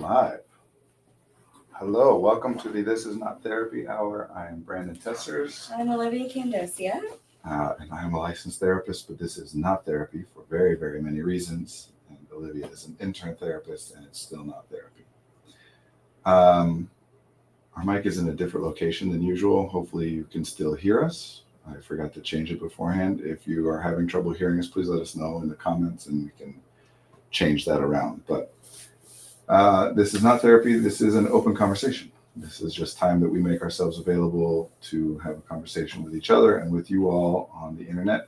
Live. Hello, welcome to the This Is Not Therapy Hour. I am Brandon Tessers. I'm Olivia Candosia. And I am a licensed therapist, but this is not therapy for very, very many reasons. And Olivia is an intern therapist, and it's still not therapy. Our mic is in a different location than usual. Hopefully you can still hear us. I forgot to change it beforehand. If you are having trouble hearing us, please let us know in the comments and we can change that around. But this is not therapy. This is an open conversation. This is just time that we make ourselves available to have a conversation with each other and with you all on the internet.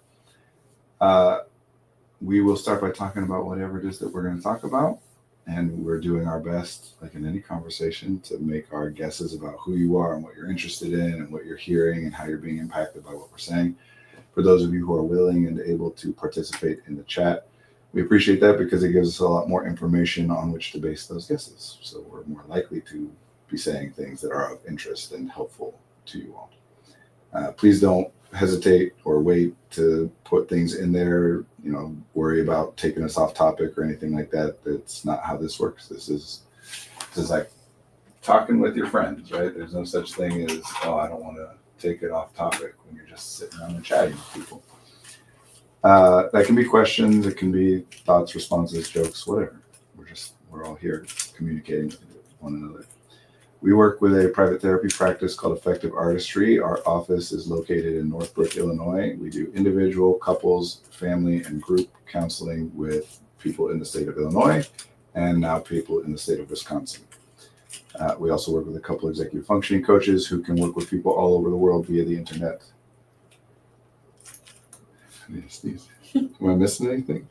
We will start by talking about whatever it is that we're going to talk about. And we're doing our best, like in any conversation, to make our guesses about who you are and what you're interested in and what you're hearing and how you're being impacted by what we're saying. For those of you who are willing and able to participate in the chat, we appreciate that because it gives us a lot more information on which to base those guesses. So we're more likely to be saying things that are of interest and helpful to you all. Please don't hesitate or wait to put things in there, worry about taking us off topic or anything like that. That's not how this works. This is like talking with your friends, right? There's no such thing as, I don't want to take it off topic when you're just sitting around and chatting with people. That can be questions, it can be thoughts, responses, jokes, whatever. We're all here communicating with one another. We work with a private therapy practice called Effective Artistry. Our office is located in Northbrook, Illinois. We do individual, couples, family, and group counseling with people in the state of Illinois and now people in the state of Wisconsin. We also work with a couple executive functioning coaches who can work with people all over the world via the internet. Am I missing anything?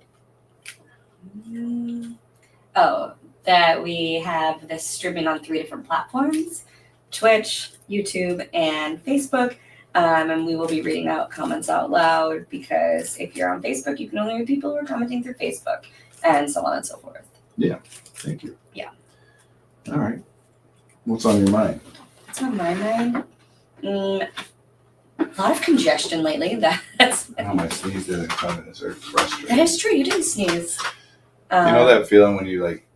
That we have this streaming on 3 different platforms: Twitch, YouTube, and Facebook. And we will be reading out comments out loud because if you're on Facebook, you can only read people who are commenting through Facebook, and so on and so forth. Yeah, thank you. Yeah. All right. What's on your mind? What's on my mind? A lot of congestion lately. That's My sneeze didn't come in. It's very frustrating. that is true. You didn't sneeze. You know that feeling when you like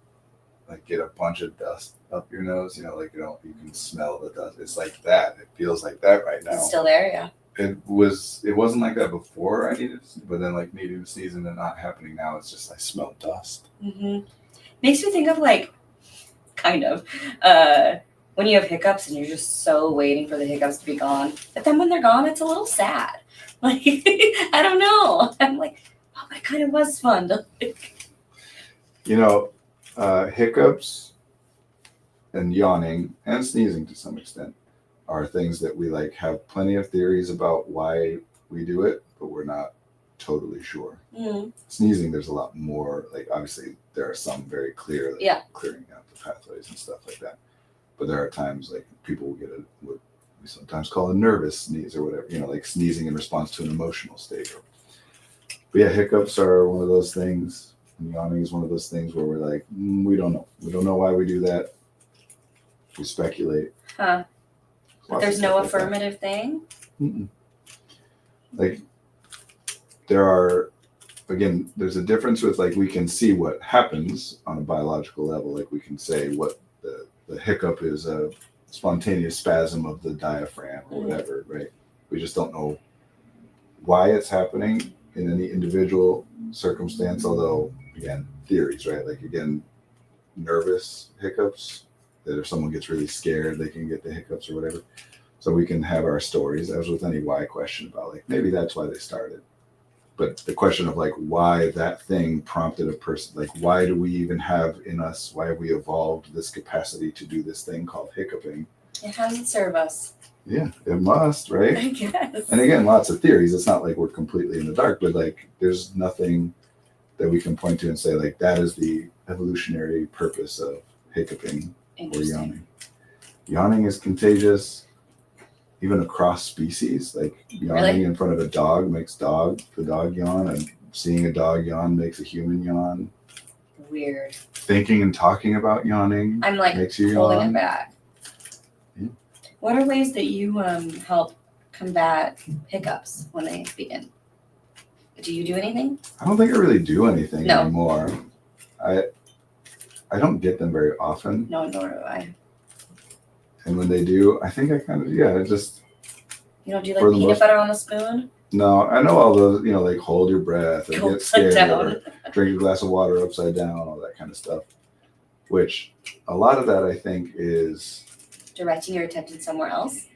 get a bunch of dust up your nose, you can smell the dust. It's like that. It feels like that right now. It's still there, yeah. It wasn't like that before I needed to, but then like needing to sneeze and then not happening now, it's just I smell dust. Mm-hmm. Makes me think of when you have hiccups and you're just so waiting for the hiccups to be gone. But then when they're gone, it's a little sad. Like, I don't know. I'm like, but it kind of was fun. Hiccups and yawning and sneezing to some extent are things that we have plenty of theories about why we do it, but we're not totally sure. Mm. Sneezing, there's a lot more, obviously there are some very clear, clearing out the pathways and stuff like that. But there are times people will get what we sometimes call a nervous sneeze or whatever, sneezing in response to an emotional state. But yeah, hiccups are one of those things. And yawning is one of those things where we're like, we don't know. We don't know why we do that. We speculate. Huh. But there's no affirmative thing? Mm-mm. There's a difference with we can see what happens on a biological level. We can say what the hiccup is a spontaneous spasm of the diaphragm or whatever, right? We just don't know why it's happening in any individual circumstance, although, again, theories, right? Nervous hiccups, that if someone gets really scared, they can get the hiccups or whatever. So we can have our stories, as with any why question about, maybe that's why they started. But the question of, why that thing prompted a person, why do we even have in us, why have we evolved this capacity to do this thing called hiccuping? It doesn't serve us. Yeah, it must, right? I guess. And again, lots of theories. It's not like we're completely in the dark, but there's nothing that we can point to and say that is the evolutionary purpose of hiccuping or yawning. Yawning is contagious, even across species. Yawning in front of a dog makes the dog yawn, and seeing a dog yawn makes a human yawn. Weird. Thinking and talking about yawning makes you holding yawn. It back. Yeah. What are ways that you help combat hiccups when they begin? Do you do anything? I don't think I really do anything anymore. I don't get them very often. No, nor do I. And when they do, I think I kind of, yeah, it just, You don't do For like the peanut most- butter on a spoon? no, I know all those, like hold your breath or Go get scared down. or drink a glass of water upside down, all that kind of stuff. Which a lot of that I think is Directing your attention somewhere else?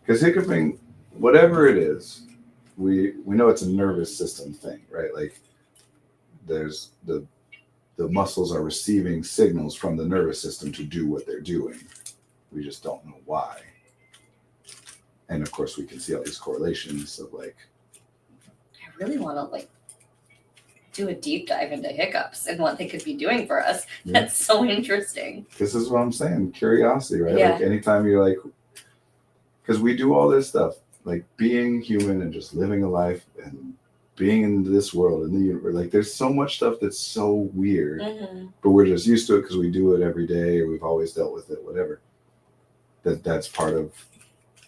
because hiccuping, whatever it is, we know it's a nervous system thing, right? Like there's the muscles are receiving signals from the nervous system to do what they're doing. We just don't know why. And of course we can see all these correlations of like, I really want to like do a deep dive into hiccups and what they could be doing for us. Yeah. That's so interesting. this is what I'm saying, curiosity, right? Yeah. Like anytime you're like, because we do all this stuff, like being human and just living a life and being in this world and the universe, like there's so much stuff that's so weird, Mm-hmm. but we're just used to it because we do it every day or we've always dealt with it, whatever. That's part of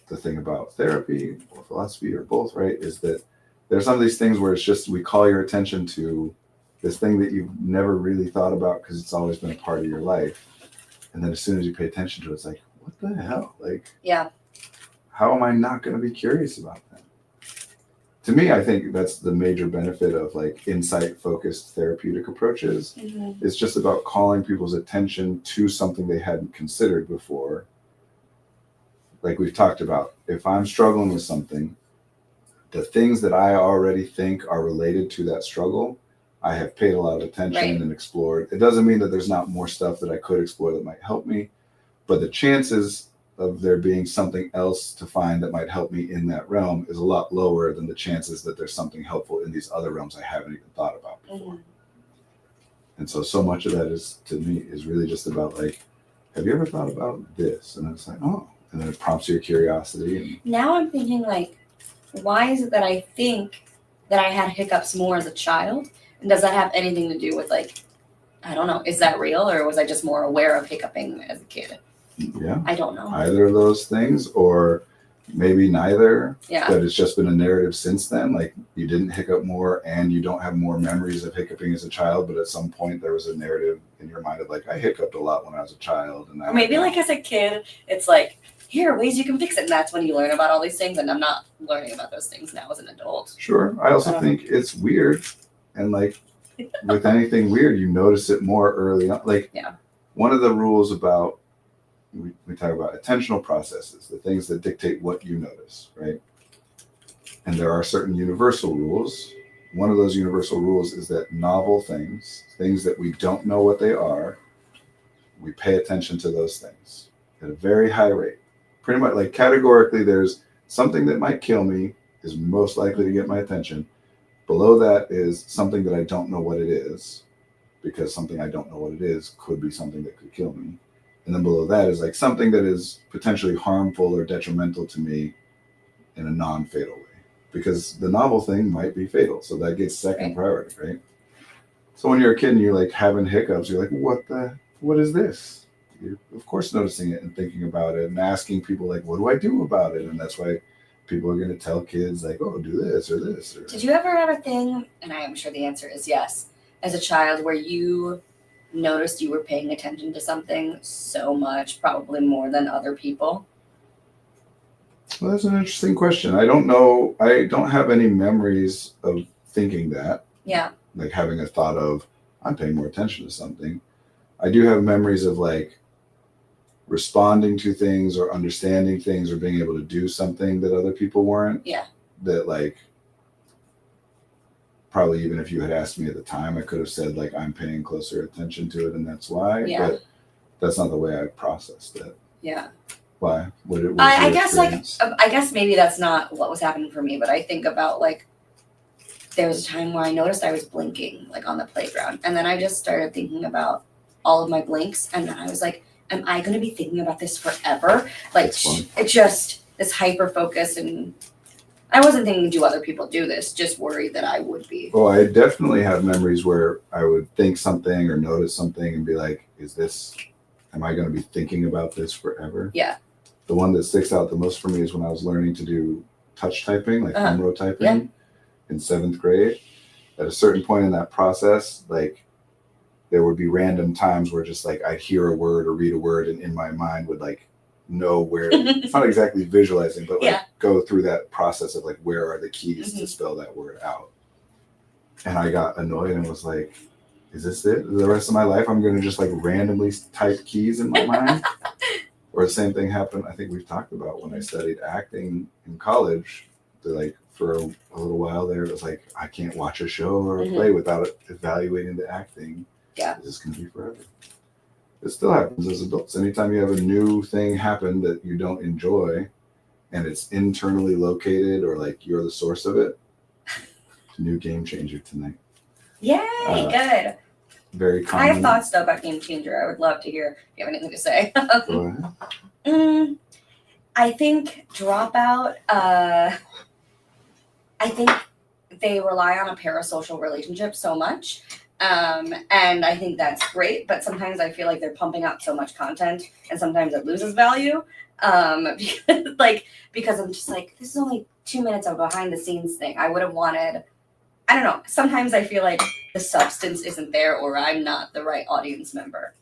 the thing about therapy or philosophy or both, right? Is that there's some of these things where it's just we call your attention to this thing that you've never really thought about because it's always been a part of your life. And then as soon as you pay attention to it, it's like, what the hell? Like, Yeah. how am I not going to be curious about that? To me, I think that's the major benefit of like insight focused therapeutic approaches. Mm-hmm. It's just about calling people's attention to something they hadn't considered before. Like we've talked about, if I'm struggling with something, the things that I already think are related to that struggle, I have paid a lot of attention Right. and explored. It doesn't mean that there's not more stuff that I could explore that might help me, but the chances of there being something else to find that might help me in that realm is a lot lower than the chances that there's something helpful in these other realms I haven't even thought about before. Mm-hmm. And so much of that is, to me, is really just about like, have you ever thought about this? And it's like, oh, and then it prompts your curiosity. And Now I'm thinking like, why is it that I think that I had hiccups more as a child? And does that have anything to do with like, I don't know, is that real or was I just more aware of hiccuping as a kid? yeah, I don't know. either of those things, or maybe neither, Yeah. but it's just been a narrative since then. Like you didn't hiccup more and you don't have more memories of hiccuping as a child, but at some point there was a narrative in your mind of like, I hiccuped a lot when I was a child. And Or maybe like as a kid, it's like, here, ways you can fix it. And that's when you learn about all these things. And I'm not learning about those things now as an adult. Sure. I also think it's weird. And like with anything weird, you notice it more early on. Like Yeah. one of the rules about, we talk about attentional processes, the things that dictate what you notice, right? And there are certain universal rules. One of those universal rules is that novel things that we don't know what they are, we pay attention to those things at a very high rate. Pretty much like categorically, there's something that might kill me is most likely to get my attention. Below that is something that I don't know what it is, because something I don't know what it is could be something that could kill me. And then below that is like something that is potentially harmful or detrimental to me in a non-fatal way, because the novel thing might be fatal. So that gets second Right. priority, right? So when you're a kid and you're like having hiccups, you're like, what is this? You're of course noticing it and thinking about it and asking people like, what do I do about it? And that's why people are going to tell kids like, oh, do this or this. Or Did you ever have a thing, and I am sure the answer is yes, as a child where you noticed you were paying attention to something so much, probably more than other people? Well, that's an interesting question. I don't know. I don't have any memories of thinking that, Yeah. like having a thought of, I'm paying more attention to something. I do have memories of like responding to things or understanding things or being able to do something that other people weren't. Yeah. That like, probably even if you had asked me at the time, I could have said like, I'm paying closer attention to it and that's why. Yeah. But that's not the way I processed it. Yeah. Why? What was I your guess like experience? I guess maybe that's not what was happening for me, but I think about like there was a time where I noticed I was blinking like on the playground, and then I just started thinking about all of my blinks, and then I was like, am I going to be thinking about this forever? Like That's fun. it just this hyper focus, and I wasn't thinking, do other people do this? Just worried that I would be. Well, I definitely have memories where I would think something or notice something and be like, am I going to be thinking about this forever? Yeah. The one that sticks out the most for me is when I was learning to do touch typing, like Uh-huh. Monroe typing Yeah. in 7th grade. At a certain point in that process, like there would be random times where just like I'd hear a word or read a word, and in my mind would like know where. It's not exactly visualizing, but like go through that process of like where are the keys to spell that word out. And I got annoyed and was like, is this it? The rest of my life I'm going to just like randomly type keys in my mind? Or the same thing happened, I think we've talked about when I studied acting in college. Like for a little while there, it was like, I can't watch a show or a play without evaluating the acting. Yeah. This can be forever. It still happens as adults. Anytime you have a new thing happen that you don't enjoy and it's internally located or like you're the source of it, new game changer tonight. Yay, good. Very common. I have thoughts though about Game Changer. I would love to hear if you have anything to say. Go ahead. I think Dropout, I think they rely on a parasocial relationship so much. And I think that's great, but sometimes I feel like they're pumping out so much content and sometimes it loses value. Because I'm just like, this is only 2 minutes of a behind the scenes thing. I would have wanted, I don't know. Sometimes I feel like the substance isn't there or I'm not the right audience member.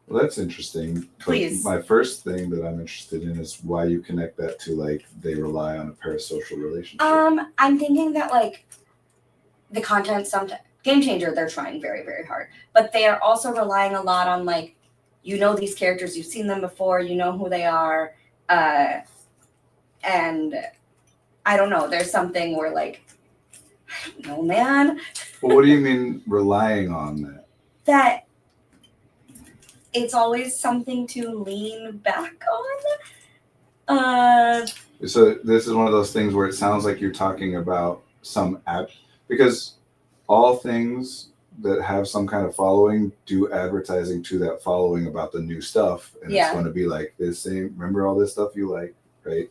Well, that's interesting. Please. My first thing that I'm interested in is why you connect that to like they rely on a parasocial relationship. I'm thinking that like the content, Game Changer, they're trying very, very hard, but they are also relying a lot on like, you know, these characters, you've seen them before, you know who they are, and I don't know. There's something where like, I don't know, man. Well, what do you mean relying on that? That it's always something to lean back on. So this is one of those things where it sounds like you're talking about some app, because all things that have some kind of following do advertising to that following about the new stuff, and it's going to be like this same. Remember all this stuff you like, right?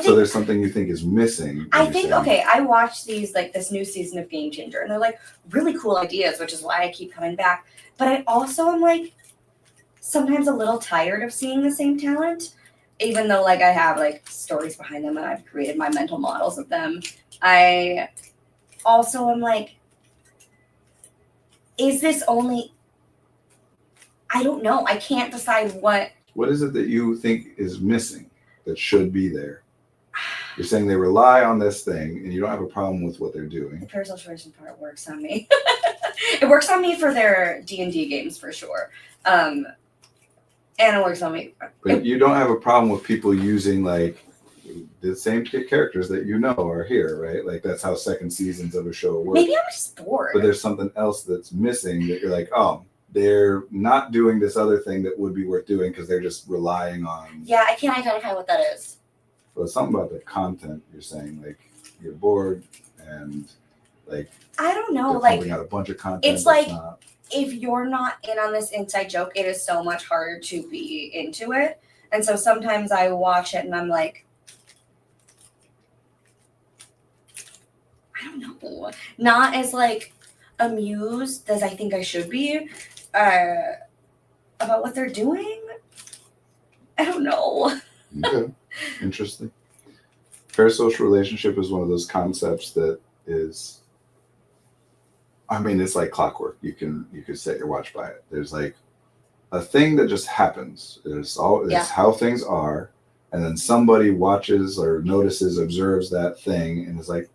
So there's something you think is missing. I think, okay, I watched this new season of Game Changer, and they're like really cool ideas, which is why I keep coming back. But I also am like sometimes a little tired of seeing the same talent, even though like I have like stories behind them and I've created my mental models of them. I also am like, is this only, I don't know. I can't decide what. What is it that you think is missing that should be there? You're saying they rely on this thing and you don't have a problem with what they're doing. The parasocialization part works on me. It works on me for their D&D games for sure. And it works on me. But you don't have a problem with people using like the same characters that you know are here, right? Like that's how second seasons of a show work. Maybe I'm just bored. But there's something else that's missing that you're like, oh, they're not doing this other thing that would be worth doing because they're just relying on. Yeah, I can't identify what that is. Well, it's something about the content you're saying, like you're bored and like I don't know, they're like pumping out a bunch of content. It's like if you're not in on this inside joke, it is so much harder to be into it. And so sometimes I watch it and I'm like, I don't know, not as like amused as I think I should be about what they're doing. I don't know. Okay. Interesting. Parasocial relationship is one of those concepts that is, I mean, it's like clockwork. You could set your watch by it. There's like a thing that just happens. It's how things are, and then somebody watches or notices, observes that thing, and is like,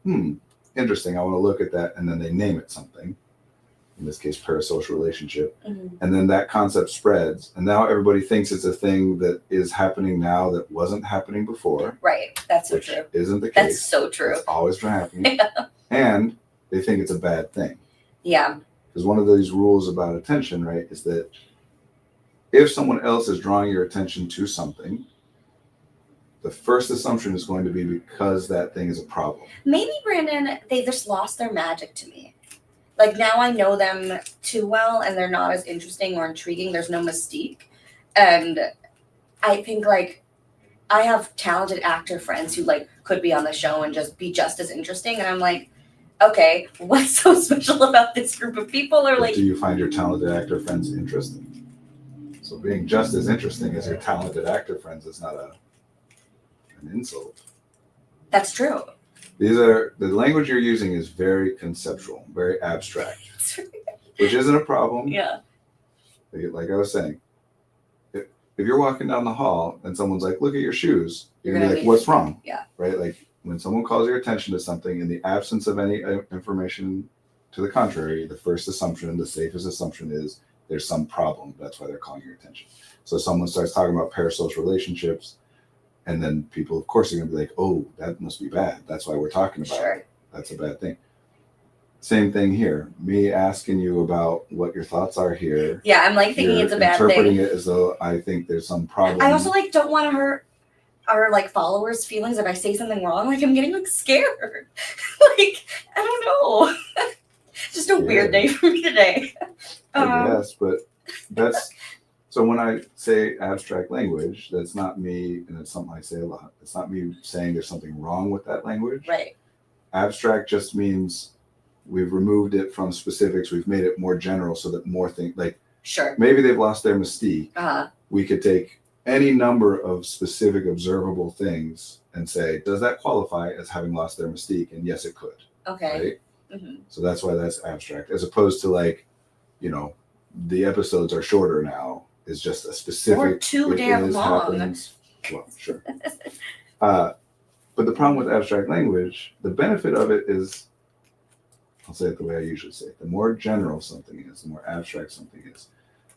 interesting. I want to look at that, and then they name it something. In this case, parasocial relationship. Mm-hmm. And then that concept spreads. And now everybody thinks it's a thing that is happening now that wasn't happening before. Right. That's so true. Isn't the case. That's so true. It's always been happening. And they think it's a bad thing. Yeah. Because one of these rules about attention, right, is that if someone else is drawing your attention to something, the first assumption is going to be because that thing is a problem. Maybe, Brandon, they just lost their magic to me. Like now I know them too well and they're not as interesting or intriguing. There's no mystique. And I think like I have talented actor friends who like could be on the show and just be just as interesting. And I'm like, okay, what's so special about this group of people? Or like, do you find your talented actor friends interesting? So being just as interesting as your talented actor friends is not an insult. That's true. The language you're using is very conceptual, very abstract. which isn't a problem. Yeah. Like I was saying, if you're walking down the hall and someone's like, look at your shoes, you're gonna be like, what's wrong? Yeah. Right? Like when someone calls your attention to something in the absence of any information to the contrary, the first assumption, the safest assumption is there's some problem. That's why they're calling your attention. So someone starts talking about parasocial relationships, and then people, of course, are going to be like, oh, that must be bad. That's why we're talking about it. That's a bad thing. Same thing here. Me asking you about what your thoughts are here. Yeah, I'm like thinking it's a bad thing. Interpreting it as though I think there's some problem. I also like don't want to hurt our like followers' feelings if I say something wrong. Like I'm getting like scared. Like I don't know. Just a weird day for me today. Yes, but that's so when I say abstract language, that's not me, and it's something I say a lot. It's not me saying there's something wrong with that language. Right. Abstract just means we've removed it from specifics. We've made it more general so that more things like sure. Maybe they've lost their mystique. Uh-huh. We could take any number of specific observable things and say, does that qualify as having lost their mystique? And yes, it could. Okay. Right? Mm-hmm. So that's why that's abstract, as opposed to like, the episodes are shorter now. Is just a specific. Or too damn long. Happens. Well, sure. But the problem with abstract language, the benefit of it is, I'll say it the way I usually say it. The more general something is, the more abstract something is,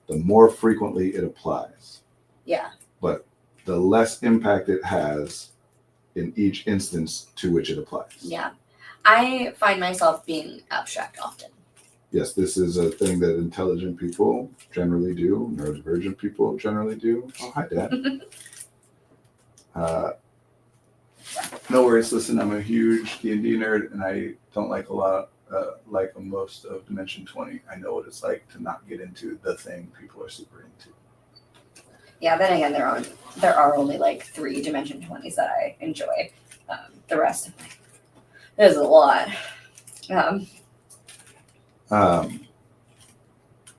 the more frequently it applies. Yeah. But the less impact it has in each instance to which it applies. Yeah. I find myself being abstract often. Yes, this is a thing that intelligent people generally do, neurodivergent people generally do. Oh, hi, Dad. No worries. Listen, I'm a huge D&D nerd, and I don't like a lot, like most of Dimension 20. I know what it's like to not get into the thing people are super into. Yeah, then again, there are only like 3 Dimension 20s that I enjoy. The rest, there's a lot.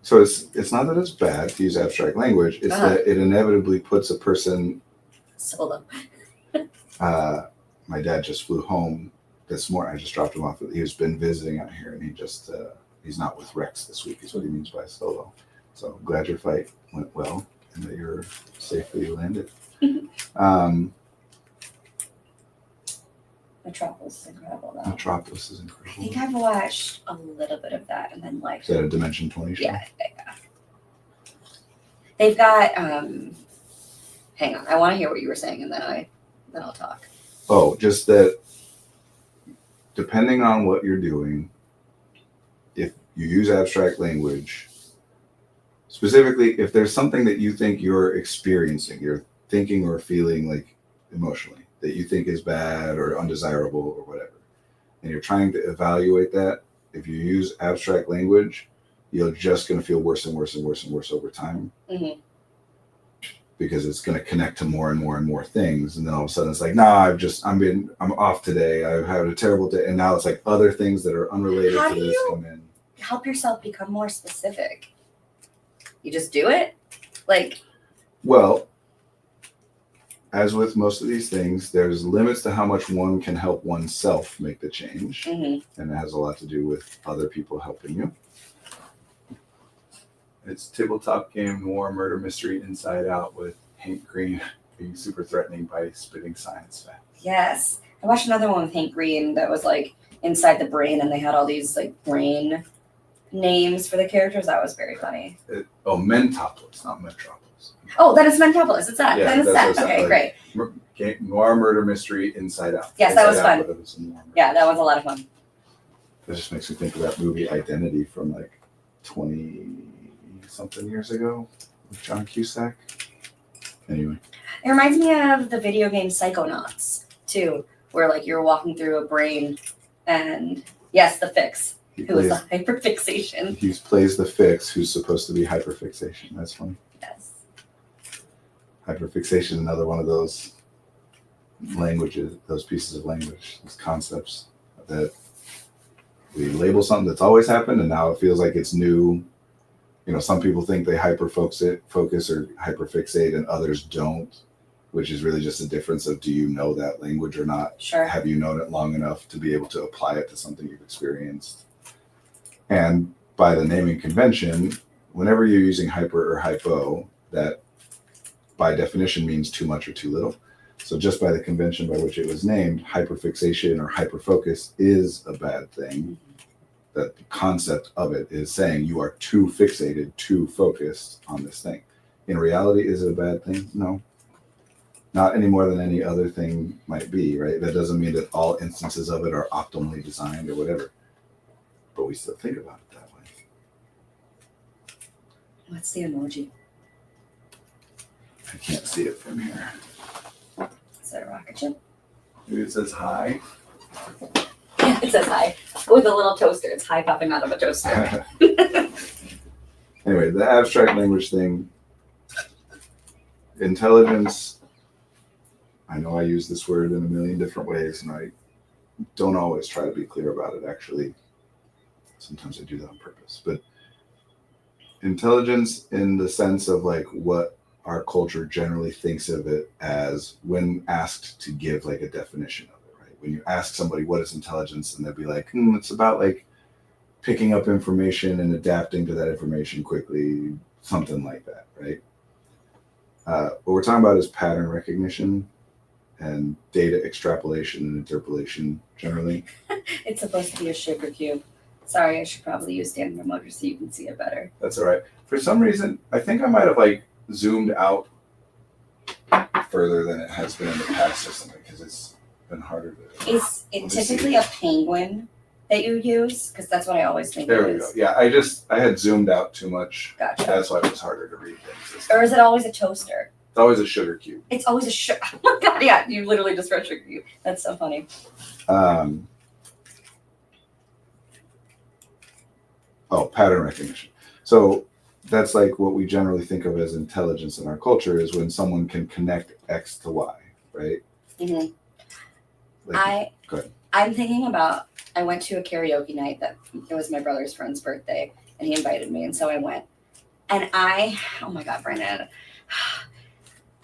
So it's not that it's bad to use abstract language. It's that it inevitably puts a person solo. My dad just flew home this morning. I just dropped him off. He's been visiting out here, and he's not with Rex this week. Is what he means by solo. So I'm glad your flight went well and that you're safely landed. Metropolis is incredible, though. Metropolis is incredible. I think I've watched a little bit of that and then like. Is that a Dimension 20 show? Yeah. They've got. Hang on, I want to hear what you were saying, and then I'll talk. Oh, just that. Depending on what you're doing, if you use abstract language, specifically, if there's something that you think you're experiencing, you're thinking or feeling like emotionally, that you think is bad or undesirable or whatever, and you're trying to evaluate that, if you use abstract language, you're just going to feel worse and worse and worse and worse over time. Mm-hmm. Because it's going to connect to more and more and more things. And then all of a sudden it's like, nah, I'm off today. I've had a terrible day. And now it's like other things that are unrelated to this come in. Help yourself become more specific? You just do it? Like. Well, as with most of these things, there's limits to how much one can help oneself make the change. Mm-hmm. And it has a lot to do with other people helping you. It's tabletop game noir murder mystery Inside Out with Hank Green being super threatening by spitting science facts. Yes. I watched another one with Hank Green that was like inside the brain, and they had all these like brain names for the characters. That was very funny. Mentopolis, not Metropolis. Oh, that is Mentopolis. It's that. Yeah, that is that. Okay, great. Noir murder mystery Inside Out. Yes, Inside that was fun. Yeah, that was a lot of fun. That just makes me think of that movie Identity from like 20-something years ago with John Cusack. Anyway. It reminds me of the video game Psychonauts, too, where like you're walking through a brain and yes, the fix. Who was the hyperfixation. He plays the fix who's supposed to be hyperfixation. That's funny. Yes. Hyperfixation is another one of those languages, those pieces of language, those concepts that we label something that's always happened and now it feels like it's new. Some people think they focus or hyperfixate and others don't, which is really just a difference of do you know that language or not? Sure. Have you known it long enough to be able to apply it to something you've experienced? And by the naming convention, whenever you're using hyper or hypo, that by definition means too much or too little. So just by the convention by which it was named, hyperfixation or hyperfocus is a bad thing. That the concept of it is saying you are too fixated, too focused on this thing. In reality, is it a bad thing? No. Not any more than any other thing might be, right? That doesn't mean that all instances of it are optimally designed or whatever. But we still think about it that way. What's the emoji? I can't see it from here. Is that a rocket ship? Maybe it says hi. It says hi. With a little toaster. It's hi popping out of a toaster. Anyway, the abstract language thing, intelligence, I know I use this word in a million different ways, and I don't always try to be clear about it, actually. Sometimes I do that on purpose. But intelligence in the sense of like what our culture generally thinks of it as when asked to give like a definition of it, right? When you ask somebody what is intelligence, and they'll be like, it's about like picking up information and adapting to that information quickly, something like that, right? What we're talking about is pattern recognition and data extrapolation and interpolation generally. It's supposed to be a sugar cube. Sorry, I should probably use standard emoji so you can see it better. That's all right. For some reason, I think I might have like zoomed out further than it has been in the past or something, because it's been harder to. Is it typically a penguin that you use? Because that's what I always think There it we go. is. Yeah, I had zoomed out too much. Gotcha. That's why it was harder to read things. Or is it always a toaster? It's always a sugar cube. It's always a sugar. Oh my god, yeah, you literally just read sugar cube. That's so funny. Pattern recognition. So that's like what we generally think of as intelligence in our culture, is when someone can connect X to Y, right? Mm-hmm. Like, go ahead. I'm thinking about, I went to a karaoke night that it was my brother's friend's birthday, and he invited me, and so I went. And oh my god, Brandon,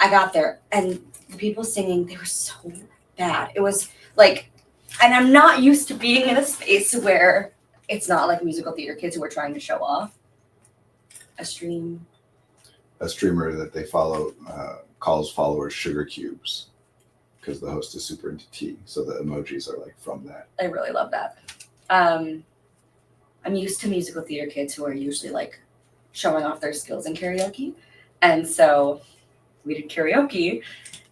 I got there, and the people singing, they were so bad. It was like, and I'm not used to being in a space where it's not like musical theater kids who are trying to show off. A streamer that they follow calls followers sugar cubes, because the host is super into tea. So the emojis are like from that. I really love that. I'm used to musical theater kids who are usually like showing off their skills in karaoke. And so we did karaoke,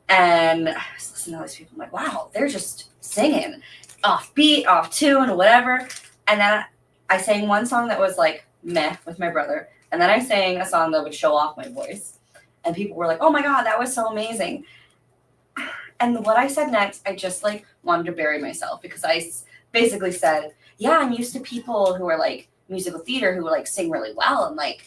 and I was listening to all these people. I'm like, wow, they're just singing off beat, off tune, whatever. And then I sang one song that was like meh with my brother. And then I sang a song that would show off my voice. And people were like, oh my God, that was so amazing. And what I said next, I just like wanted to bury myself, because I basically said, yeah, I'm used to people who are like musical theater who like sing really well. And like,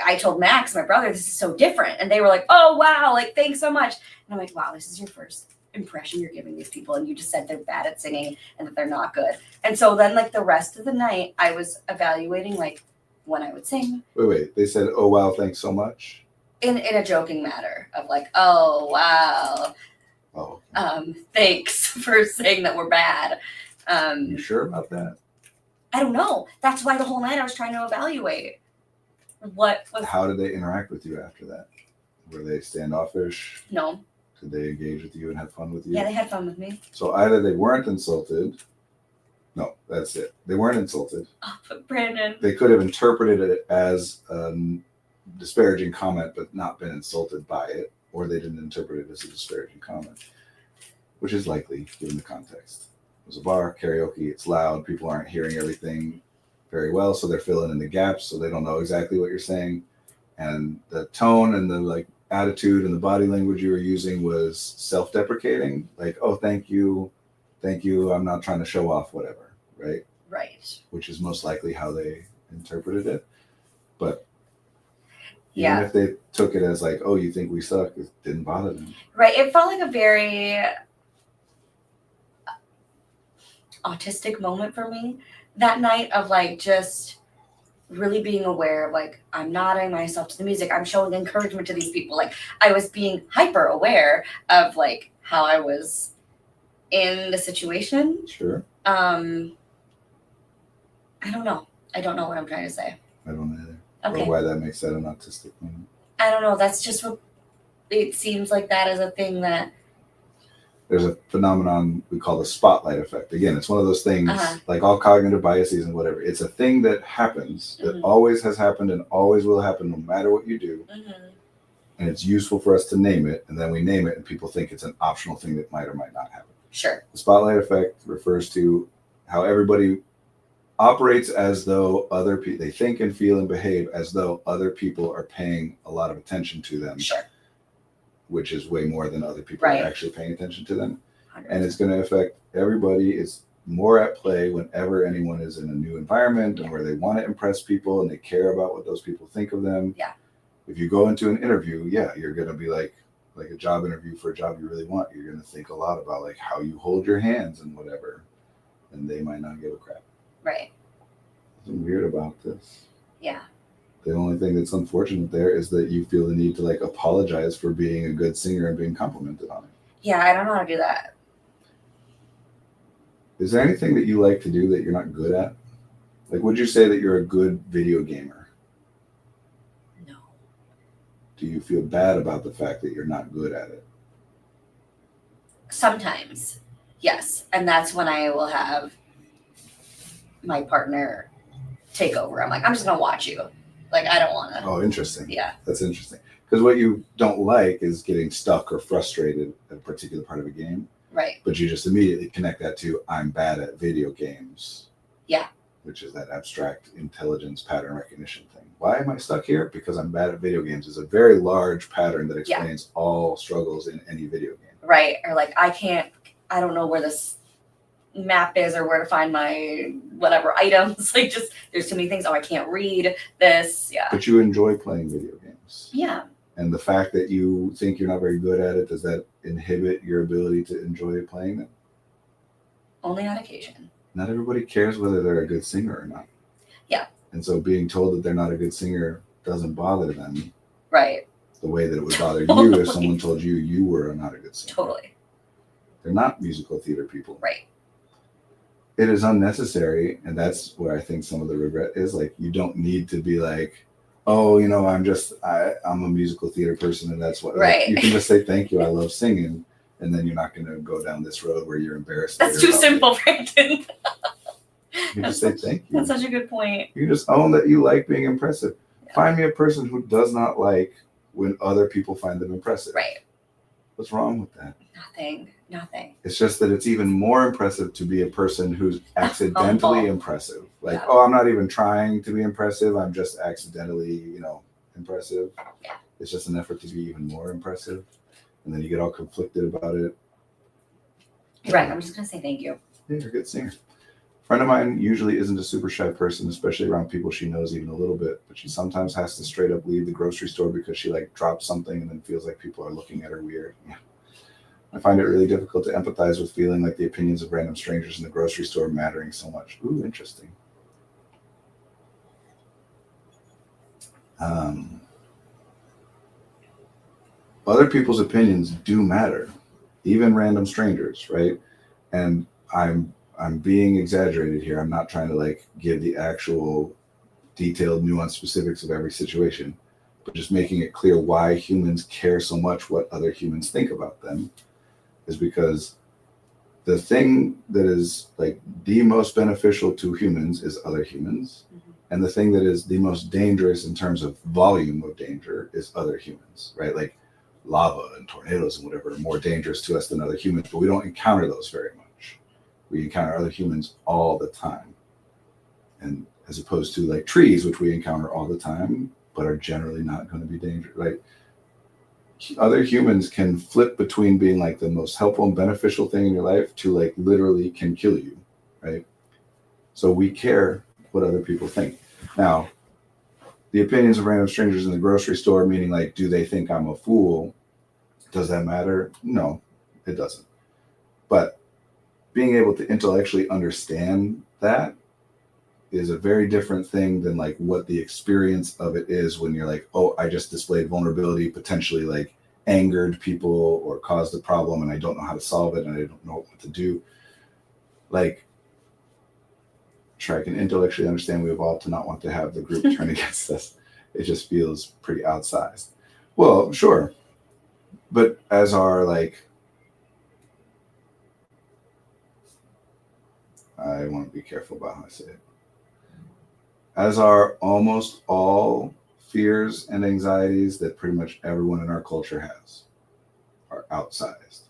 I told Max, my brother, this is so different. And they were like, oh, wow, like, thanks so much. And I'm like, wow, this is your first impression you're giving these people. And you just said they're bad at singing and that they're not good. And so then like the rest of the night, I was evaluating like when I would sing. Wait. They said, oh, wow, thanks so much. In a joking manner of like, oh, wow. Oh. Thanks for saying that we're bad. You sure about that? I don't know. That's why the whole night I was trying to evaluate. How did they interact with you after that? Were they standoffish? No. Did they engage with you and have fun with you? Yeah, they had fun with me. So either they weren't insulted. No, that's it. They weren't insulted. Oh, but Brandon. They could have interpreted it as a disparaging comment but not been insulted by it, or they didn't interpret it as a disparaging comment, which is likely given the context. It was a bar, karaoke, it's loud, people aren't hearing everything very well, so they're filling in the gaps, so they don't know exactly what you're saying. And the tone and the like attitude and the body language you were using was self-deprecating, like, oh, thank you, I'm not trying to show off, whatever, right? Right. Which is most likely how they interpreted it. But yeah, even if they took it as like, oh, you think we suck, it didn't bother them. Right. It felt like a very autistic moment for me that night, of like just really being aware of like, I'm nodding myself to the music, I'm showing encouragement to these people. Like I was being hyper aware of like how I was in the situation. Sure. I don't know. I don't know what I'm trying to say. I don't know either. Okay. Or why that makes that an autistic moment. I don't know. That's just what it seems like. That is a thing that. There's a phenomenon we call the spotlight effect. Again, it's one of those things, Uh-huh. like all cognitive biases and whatever. It's a thing that happens, that Mhm. always has happened and always will happen no matter what you do. Mm-hmm. And it's useful for us to name it, and then we name it, and people think it's an optional thing that might or might not happen. Sure. The spotlight effect refers to how everybody operates as though other people, they think and feel and behave as though other people are paying a lot of attention to them, Sure. which is way more than other people Right. are actually paying attention to them. 100%. And it's going to affect everybody. It's more at play whenever anyone is in a new environment and where they want to impress people and they care about what those people think of them. Yeah. If you go into an interview, yeah, you're going to be like a job interview for a job you really want. You're going to think a lot about like how you hold your hands and whatever, and they might not give a crap. Right. Something weird about this. Yeah. The only thing that's unfortunate there is that you feel the need to like apologize for being a good singer and being complimented on it. Yeah, I don't know how to do that. Is there anything that you like to do that you're not good at? Like, would you say that you're a good video gamer? No. Do you feel bad about the fact that you're not good at it? Sometimes, yes, and that's when I will have my partner take over. I'm like, I'm just gonna watch you. Like, I don't want to. Oh, interesting. Yeah. That's interesting. Because what you don't like is getting stuck or frustrated at a particular part of a game, Right. but you just immediately connect that to I'm bad at video games. Yeah. Which is that abstract intelligence pattern recognition thing. Why am I stuck here? Because I'm bad at video games is a very large pattern that explains all struggles in any video game. Right. Or like, I don't know where this map is or where to find my whatever items. Like, just there's too many things. Oh, I can't read this. Yeah. But you enjoy playing video games. Yeah. And the fact that you think you're not very good at it, does that inhibit your ability to enjoy playing them? Only on occasion. Not everybody cares whether they're a good singer or not. Yeah. And so being told that they're not a good singer doesn't bother them Right. the way that it would bother you if someone told you you were not a good singer. Totally. They're not musical theater people. Right. It is unnecessary, and that's where I think some of the regret is. Like, you don't need to be like, oh, you know, I'm a musical theater person, and that's what. Right. Like, you can just say thank you, I love singing, and then you're not going to go down this road where you're embarrassed. That's later too about it. simple, Brandon. You can just say thank you. That's such a good point. You can just own that you like being impressive. Yeah. Find me a person who does not like when other people find them impressive. Right. What's wrong with that? Nothing. It's just that it's even more impressive to be a person who's accidentally Humble. impressive. Like, Yeah. oh, I'm not even trying to be impressive. I'm just accidentally, impressive. Yeah. It's just an effort to be even more impressive. And then you get all conflicted about it. Right. I'm just gonna say thank you. Yeah, you're a good singer. A friend of mine usually isn't a super shy person, especially around people she knows even a little bit. But she sometimes has to straight up leave the grocery store because she like dropped something and then feels like people are looking at her weird. Yeah. I find it really difficult to empathize with feeling like the opinions of random strangers in the grocery store mattering so much. Ooh, interesting. Other people's opinions do matter, even random strangers, right? And I'm being exaggerated here. I'm not trying to like give the actual detailed, nuanced specifics of every situation, but just making it clear why humans care so much what other humans think about them is because the thing that is like the most beneficial to humans is other humans. Mhm. And the thing that is the most dangerous in terms of volume of danger is other humans, right? Like lava and tornadoes and whatever are more dangerous to us than other humans, but we don't encounter those very much. We encounter other humans all the time. And as opposed to like trees, which we encounter all the time, but are generally not going to be dangerous. Like other humans can flip between being like the most helpful and beneficial thing in your life to like literally can kill you, right? So we care what other people think. Now, the opinions of random strangers in the grocery store, meaning like, do they think I'm a fool? Does that matter? No, it doesn't. But being able to intellectually understand that is a very different thing than like what the experience of it is when you're like, oh, I just displayed vulnerability, potentially like angered people or caused a problem and I don't know how to solve it and I don't know what to do. Like sure I can intellectually understand we evolved to not want to have the group turn against us. It just feels pretty outsized. Well, sure. But as our like, I want to be careful about how I say it. As are almost all fears and anxieties that pretty much everyone in our culture has are outsized.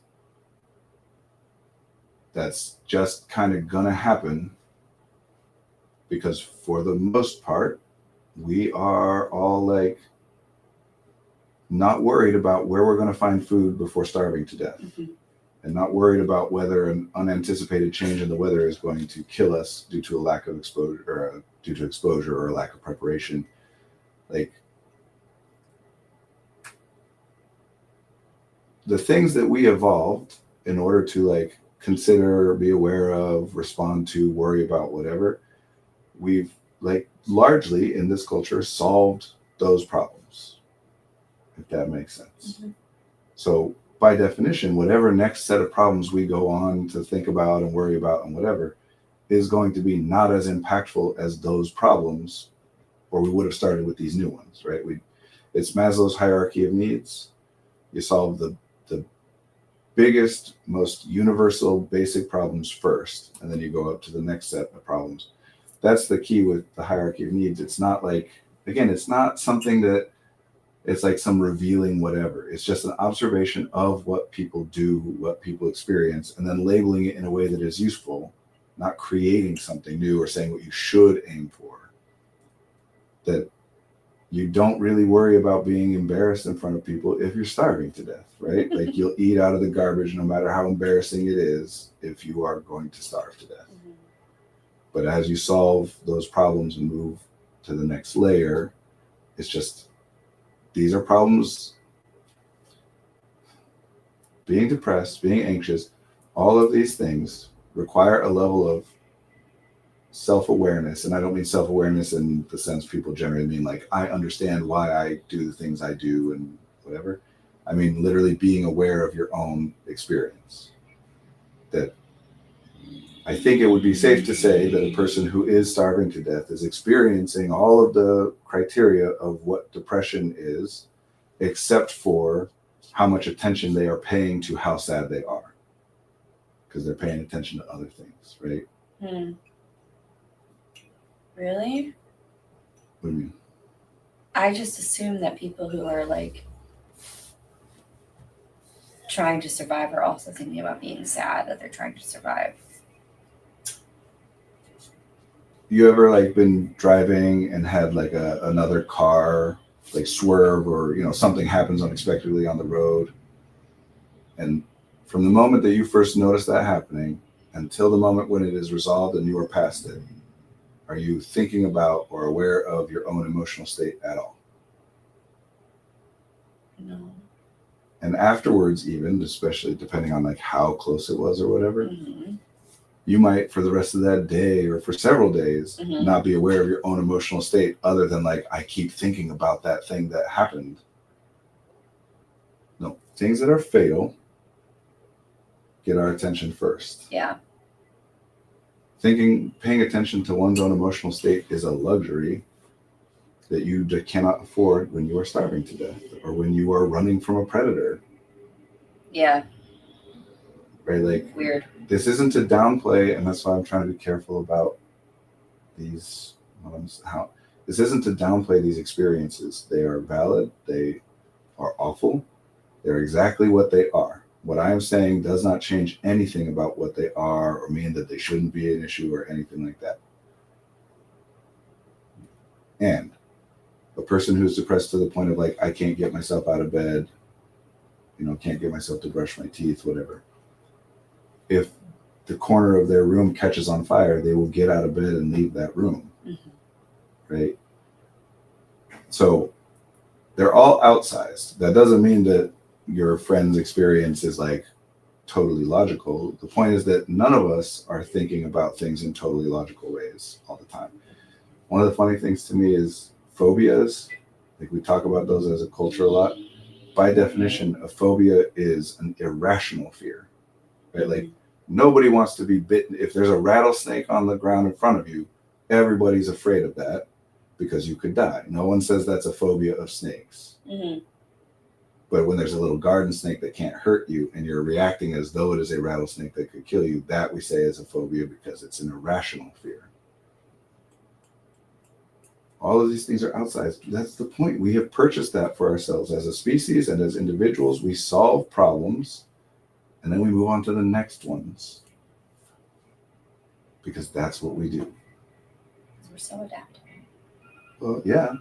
That's just kind of gonna happen because for the most part, we are all like not worried about where we're gonna find food before starving to death. And not worried about whether an unanticipated change in the weather is going to kill us due to a lack of exposure or due to exposure or a lack of preparation. Like the things that we evolved in order to like consider, be aware of, respond to, worry about, whatever, we've like largely in this culture solved those problems, if that makes sense. So by definition, whatever next set of problems we go on to think about and worry about and whatever is going to be not as impactful as those problems, or we would have started with these new ones, right? It's Maslow's hierarchy of needs. You solve the biggest, most universal, basic problems first, and then you go up to the next set of problems. That's the key with the hierarchy of needs. It's not like, again, it's not something that it's like some revealing whatever. It's just an observation of what people do, what people experience, and then labeling it in a way that is useful, not creating something new or saying what you should aim for. That you don't really worry about being embarrassed in front of people if you're starving to death, right? Like you'll eat out of the garbage no matter how embarrassing it is if you are going to starve to death. But as you solve those problems and move to the next layer, it's just, these are problems. Being depressed, being anxious, all of these things require a level of self-awareness. And I don't mean self-awareness in the sense people generally mean like, I understand why I do the things I do and whatever. I mean, literally being aware of your own experience. That I think it would be safe to say that a person who is starving to death is experiencing all of the criteria of what depression is, except for how much attention they are paying to how sad they are. Because they're paying attention to other things, right? Really? What do you mean? I just assume that people who are like trying to survive are also thinking about being sad, that they're trying to survive. You ever like been driving and had like another car like swerve, or something happens unexpectedly on the road, and from the moment that you first notice that happening until the moment when it is resolved and you are past it, are you thinking about or aware of your own emotional state at all? No. And afterwards, even, especially depending on like how close it was or whatever, you might for the rest of that day or for several days not be aware of your own emotional state, other than like, I keep thinking about that thing that happened. No, things that are fatal get our attention first. Yeah. Paying attention to one's own emotional state is a luxury that you cannot afford when you are starving to death or when you are running from a predator. Yeah. Right? Like, weird. This isn't to downplay, and that's why I'm trying to be careful about these. This isn't to downplay these experiences. They are valid. They are awful. They're exactly what they are. What I am saying does not change anything about what they are or mean that they shouldn't be an issue or anything like that. And a person who's depressed to the point of like, I can't get myself out of bed, can't get myself to brush my teeth, whatever. If the corner of their room catches on fire, they will get out of bed and leave that room. Right? So they're all outsized. That doesn't mean that your friend's experience is like totally logical. The point is that none of us are thinking about things in totally logical ways all the time. One of the funny things to me is phobias. Like we talk about those as a culture a lot. By definition, a phobia is an irrational fear, right? Like nobody wants to be bitten. If there's a rattlesnake on the ground in front of you, everybody's afraid of that because you could die. No one says that's a phobia of snakes. Mm-hmm. But when there's a little garden snake that can't hurt you and you're reacting as though it is a rattlesnake that could kill you, that we say is a phobia because it's an irrational fear. All of these things are outside. That's the point. We have purchased that for ourselves as a species and as individuals. We solve problems and then we move on to the next ones because that's what we do. We're so adaptive. Well, yeah.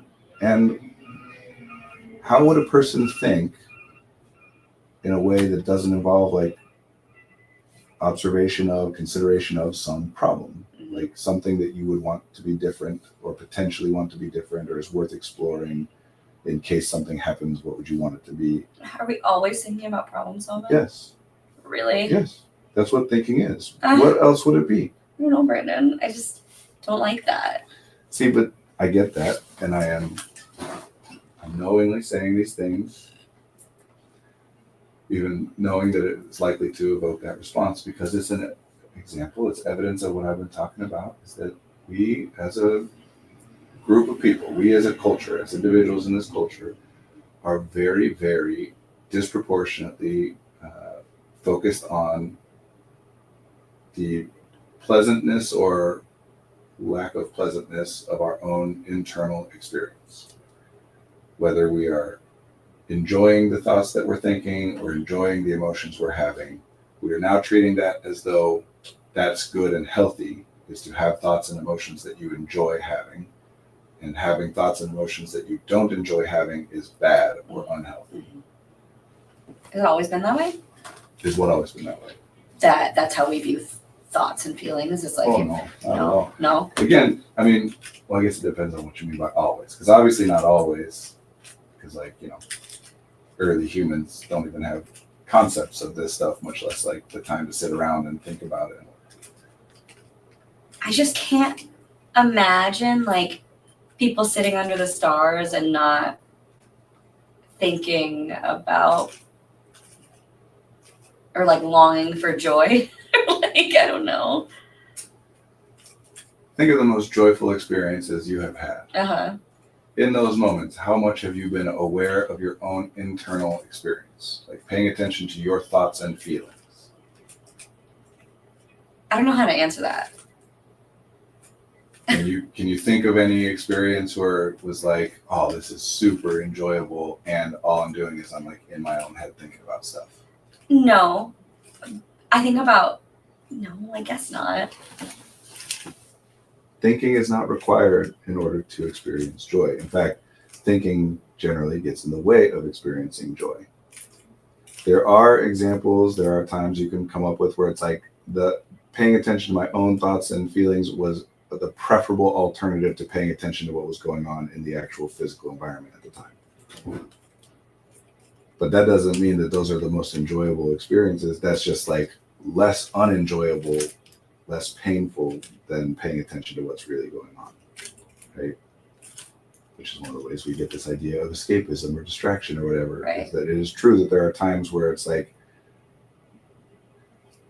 And how would a person think in a way that doesn't involve like observation of, consideration of some problem, like something that you would want to be different or potentially want to be different or is worth exploring in case something happens? What would you want it to be? Are we always thinking about problem solving? Yes. Really? Yes. That's what thinking is. What else would it be? I don't know, Brandon. I just don't like that. See, but I get that, and I'm knowingly saying these things, even knowing that it's likely to evoke that response, because it's an example, it's evidence of what I've been talking about, is that we as a group of people, we as a culture, as individuals in this culture, are very, very disproportionately focused on the pleasantness or lack of pleasantness of our own internal experience. Whether we are enjoying the thoughts that we're thinking or enjoying the emotions we're having, we are now treating that as though that's good and healthy, is to have thoughts and emotions that you enjoy having, and having thoughts and emotions that you don't enjoy having is bad or unhealthy. Has it always been that way? Is what always been that way. That's how we view thoughts and feelings. It's like Oh, no, not at all. No. Again, I mean, well, I guess it depends on what you mean by always, because obviously not always, because like, early humans don't even have concepts of this stuff, much less like the time to sit around and think about it. I just can't imagine like people sitting under the stars and not thinking about or like longing for joy. Like, I don't know. Think of the most joyful experiences you have had. Uh-huh. In those moments, how much have you been aware of your own internal experience? Like paying attention to your thoughts and feelings? I don't know how to answer that. Can you think of any experience where it was like, oh, this is super enjoyable and all I'm doing is I'm like in my own head thinking about stuff? No. No, I guess not. Thinking is not required in order to experience joy. In fact, thinking generally gets in the way of experiencing joy. There are examples, there are times you can come up with where it's like the paying attention to my own thoughts and feelings was the preferable alternative to paying attention to what was going on in the actual physical environment at the time. But that doesn't mean that those are the most enjoyable experiences. That's just like less unenjoyable, less painful than paying attention to what's really going on, right? Which is one of the ways we get this idea of escapism or distraction or whatever. Right. Is that it is true that there are times where it's like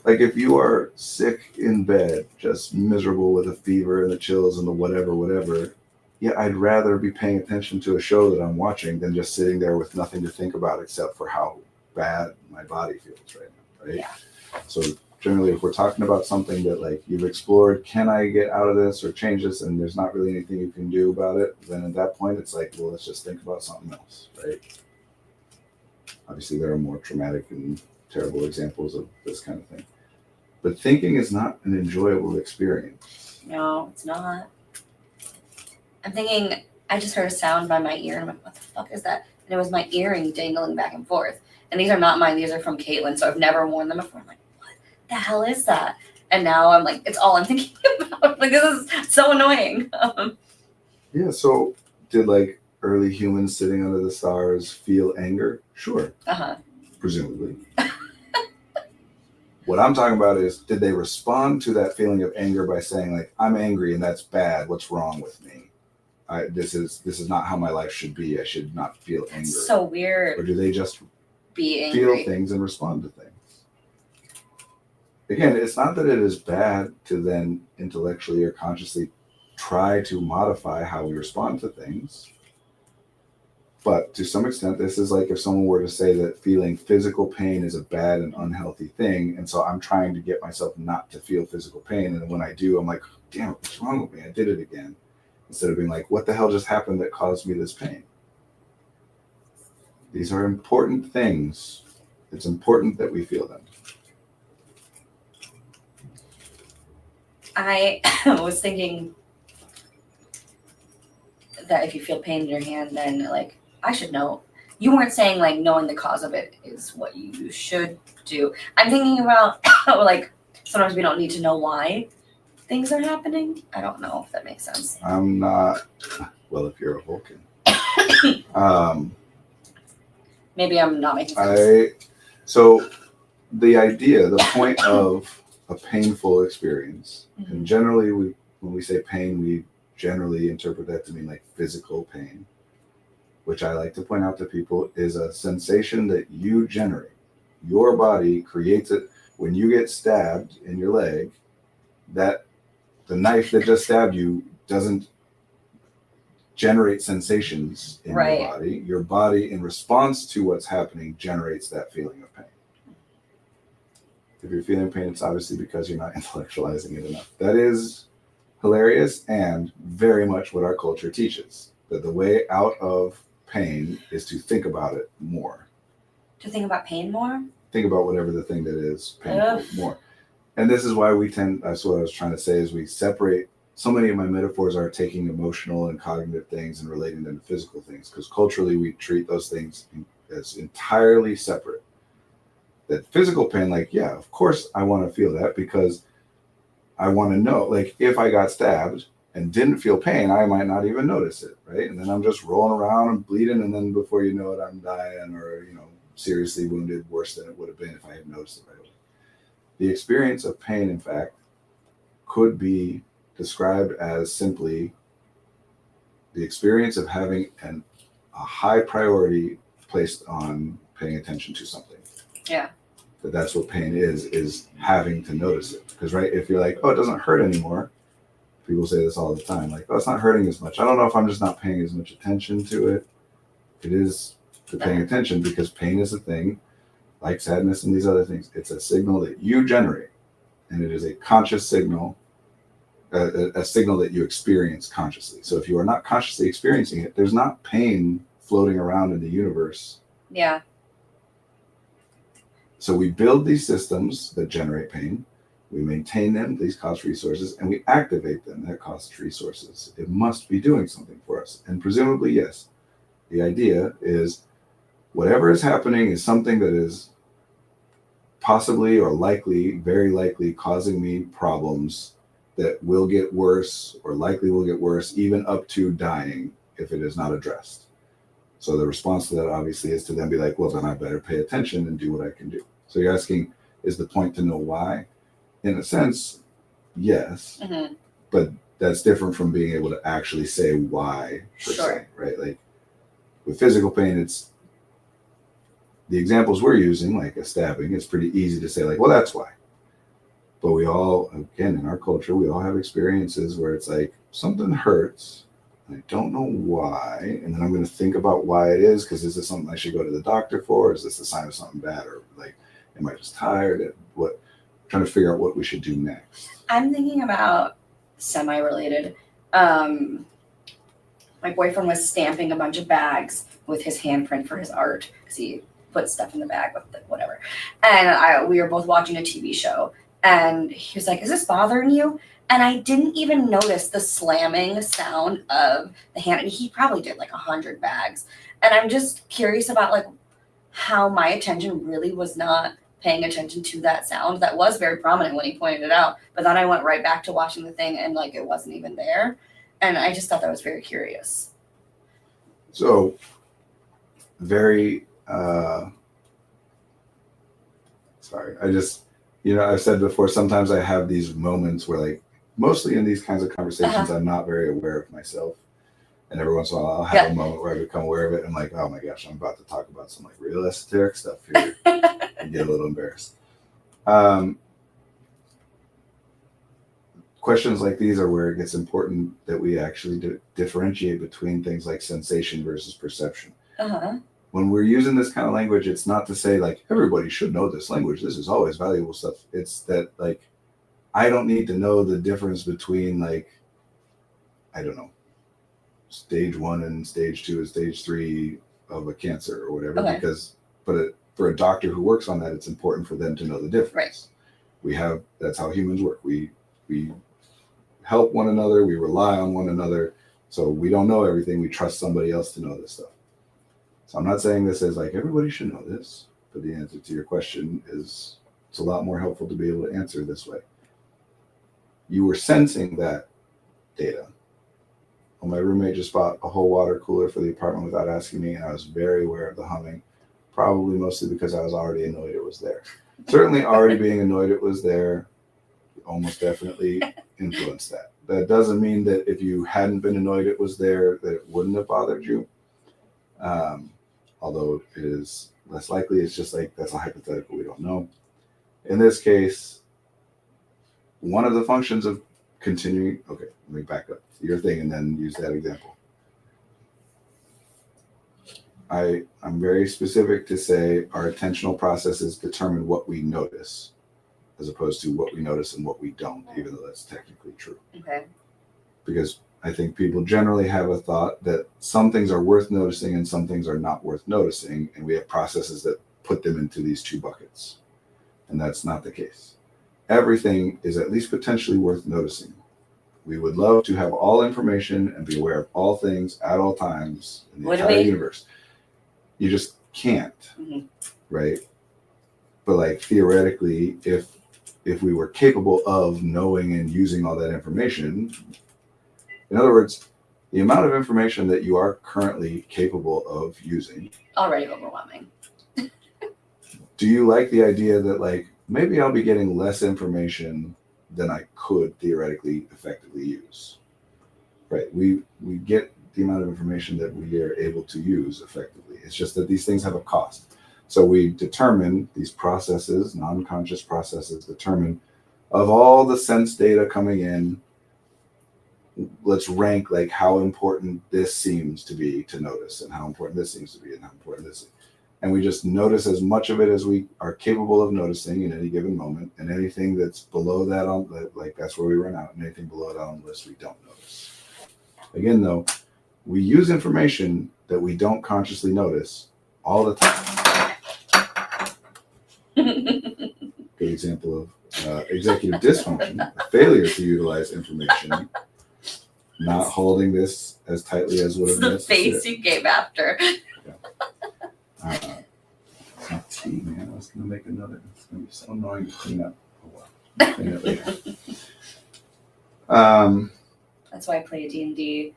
if you are sick in bed, just miserable with a fever and the chills and the whatever, yeah, I'd rather be paying attention to a show that I'm watching than just sitting there with nothing to think about except for how bad my body feels right now, right? Yeah. So generally, if we're talking about something that like you've explored, can I get out of this or change this, and there's not really anything you can do about it, then at that point it's like, well, let's just think about something else, right? Obviously, there are more traumatic and terrible examples of this kind of thing. But thinking is not an enjoyable experience. No, it's not. I'm thinking, I just heard a sound by my ear, and I'm like, what the fuck is that? And it was my earring dangling back and forth. And these are not mine, these are from Caitlin, so I've never worn them before. I'm like, what the hell is that? And now I'm like, it's all I'm thinking about. Like, this is so annoying. Yeah, so did like early humans sitting under the stars feel anger? Sure. Uh-huh. Presumably. What I'm talking about is, did they respond to that feeling of anger by saying like, I'm angry and that's bad, what's wrong with me? This is not how my life should be. I should not feel anger. It's so weird. Or do they just Be angry. feel things and respond to things? Again, it's not that it is bad to then intellectually or consciously try to modify how we respond to things. But to some extent, this is like if someone were to say that feeling physical pain is a bad and unhealthy thing. And so I'm trying to get myself not to feel physical pain. And when I do, I'm like, damn, what's wrong with me? I did it again. Instead of being like, what the hell just happened that caused me this pain? These are important things. It's important that we feel them. I was thinking that if you feel pain in your hand, then like I should know. You weren't saying like knowing the cause of it is what you should do. I'm thinking about like sometimes we don't need to know why things are happening. I don't know if that makes sense. I'm not, well, if you're a Vulcan. Maybe I'm not making sense. So the idea, the point of a painful experience, and generally when we say pain, we generally interpret that to mean like physical pain, which I like to point out to people is a sensation that you generate. Your body creates it when you get stabbed in your leg. That the knife that just stabbed you doesn't generate sensations in your body. Your body, in response to what's happening, generates that feeling of pain. If you're feeling pain, it's obviously because you're not intellectualizing it enough. That is hilarious and very much what our culture teaches, that the way out of pain is to think about it more. To think about pain more? Think about whatever the thing that is painful more. And this is why that's what I was trying to say, is we separate. So many of my metaphors are taking emotional and cognitive things and relating them to physical things, because culturally we treat those things as entirely separate. That physical pain, like, yeah, of course I want to feel that because I want to know, like, if I got stabbed and didn't feel pain, I might not even notice it, right? And then I'm just rolling around and bleeding, and then before you know it, I'm dying or, seriously wounded, worse than it would have been if I had noticed it right away. The experience of pain, in fact, could be described as simply the experience of having a high priority placed on paying attention to something. Yeah. That's what pain is having to notice it. Because, right, if you're like, oh, it doesn't hurt anymore, people say this all the time, like, oh, it's not hurting as much. I don't know if I'm just not paying as much attention to it. It is to paying attention, because pain is a thing, like sadness and these other things. It's a signal that you generate, and it is a conscious signal, a signal that you experience consciously. So if you are not consciously experiencing it, there's not pain floating around in the universe. Yeah. So we build these systems that generate pain, we maintain them, these cost resources, and we activate them, that cost resources. It must be doing something for us. And presumably, yes, the idea is whatever is happening is something that is possibly or likely, very likely, causing me problems that will get worse or likely will get worse, even up to dying if it is not addressed. So the response to that obviously is to then be like, well, then I better pay attention and do what I can do. So you're asking, is the point to know why? In a sense, yes, but that's different from being able to actually say why per se, right? Like with physical pain, it's the examples we're using, like a stabbing, it's pretty easy to say like, well, that's why. But we all, again, in our culture, we all have experiences where it's like something hurts. I don't know why, and then I'm going to think about why it is, because is this something I should go to the doctor for? Is this a sign of something bad, or like, am I just tired? Trying to figure out what we should do next. I'm thinking about semi-related. My boyfriend was stamping a bunch of bags with his handprint for his art, because he put stuff in the bag with whatever. And we were both watching a TV show, and he was like, "Is this bothering you?" And I didn't even notice the slamming sound of the hand. And he probably did like 100 bags. And I'm just curious about like how my attention really was not paying attention to that sound. That was very prominent when he pointed it out. But then I went right back to watching the thing, and like it wasn't even there. And I just thought that was very curious. So very, sorry. I've said before, sometimes I have these moments where like, mostly in these kinds of conversations, I'm not very aware of myself. And every once in a while, I'll have a moment where I become aware of it. I'm like, oh my gosh, I'm about to talk about some like real esoteric stuff here. And get a little embarrassed. questions like these are where it gets important that we actually differentiate between things like sensation versus perception. Uh-huh. When we're using this kind of language, it's not to say like everybody should know this language. This is always valuable stuff. It's that like I don't need to know the difference between like, I don't know, stage 1 and stage 2 and stage 3 of a cancer or whatever, Okay. because for a doctor who works on that, it's important for them to know the difference. Right. That's how humans work. We help one another, we rely on one another. So we don't know everything. We trust somebody else to know this stuff. So I'm not saying this as like everybody should know this, but the answer to your question is it's a lot more helpful to be able to answer this way. You were sensing that data. Well, my roommate just bought a whole water cooler for the apartment without asking me, and I was very aware of the humming, probably mostly because I was already annoyed it was there. Certainly already being annoyed it was there almost definitely influenced that. That doesn't mean that if you hadn't been annoyed it was there, that it wouldn't have bothered you. Although it is less likely, it's just like that's a hypothetical, we don't know. In this case, one of the functions of continuing, okay, let me back up your thing and then use that example. I'm very specific to say our attentional processes determine what we notice, as opposed to what we notice and what we don't, even though that's technically true. Okay. Because I think people generally have a thought that some things are worth noticing and some things are not worth noticing, and we have processes that put them into these two buckets. And that's not the case. Everything is at least potentially worth noticing. We would love to have all information and be aware of all things at all times in the entire universe. You just can't, right? But like theoretically, if we were capable of knowing and using all that information, in other words, the amount of information that you are currently capable of using, already overwhelming. Do you like the idea that like maybe I'll be getting less information than I could theoretically effectively use? Right. We get the amount of information that we are able to use effectively. It's just that these things have a cost. So we determine these processes, non-conscious processes, determine of all the sense data coming in, let's rank like how important this seems to be to notice and how important this seems to be and how important this is. And we just notice as much of it as we are capable of noticing in any given moment, and anything that's below that on like that's where we run out, and anything below that on the list we don't notice. Again though, we use information that we don't consciously notice all the time. Good example of executive dysfunction, a failure to utilize information, not holding this as tightly as would have been necessary. The face you gave after. It's not tea, man. I was going to make another. It's going to be so annoying to clean up. Oh, well. Clean it later. That's why I play D&D.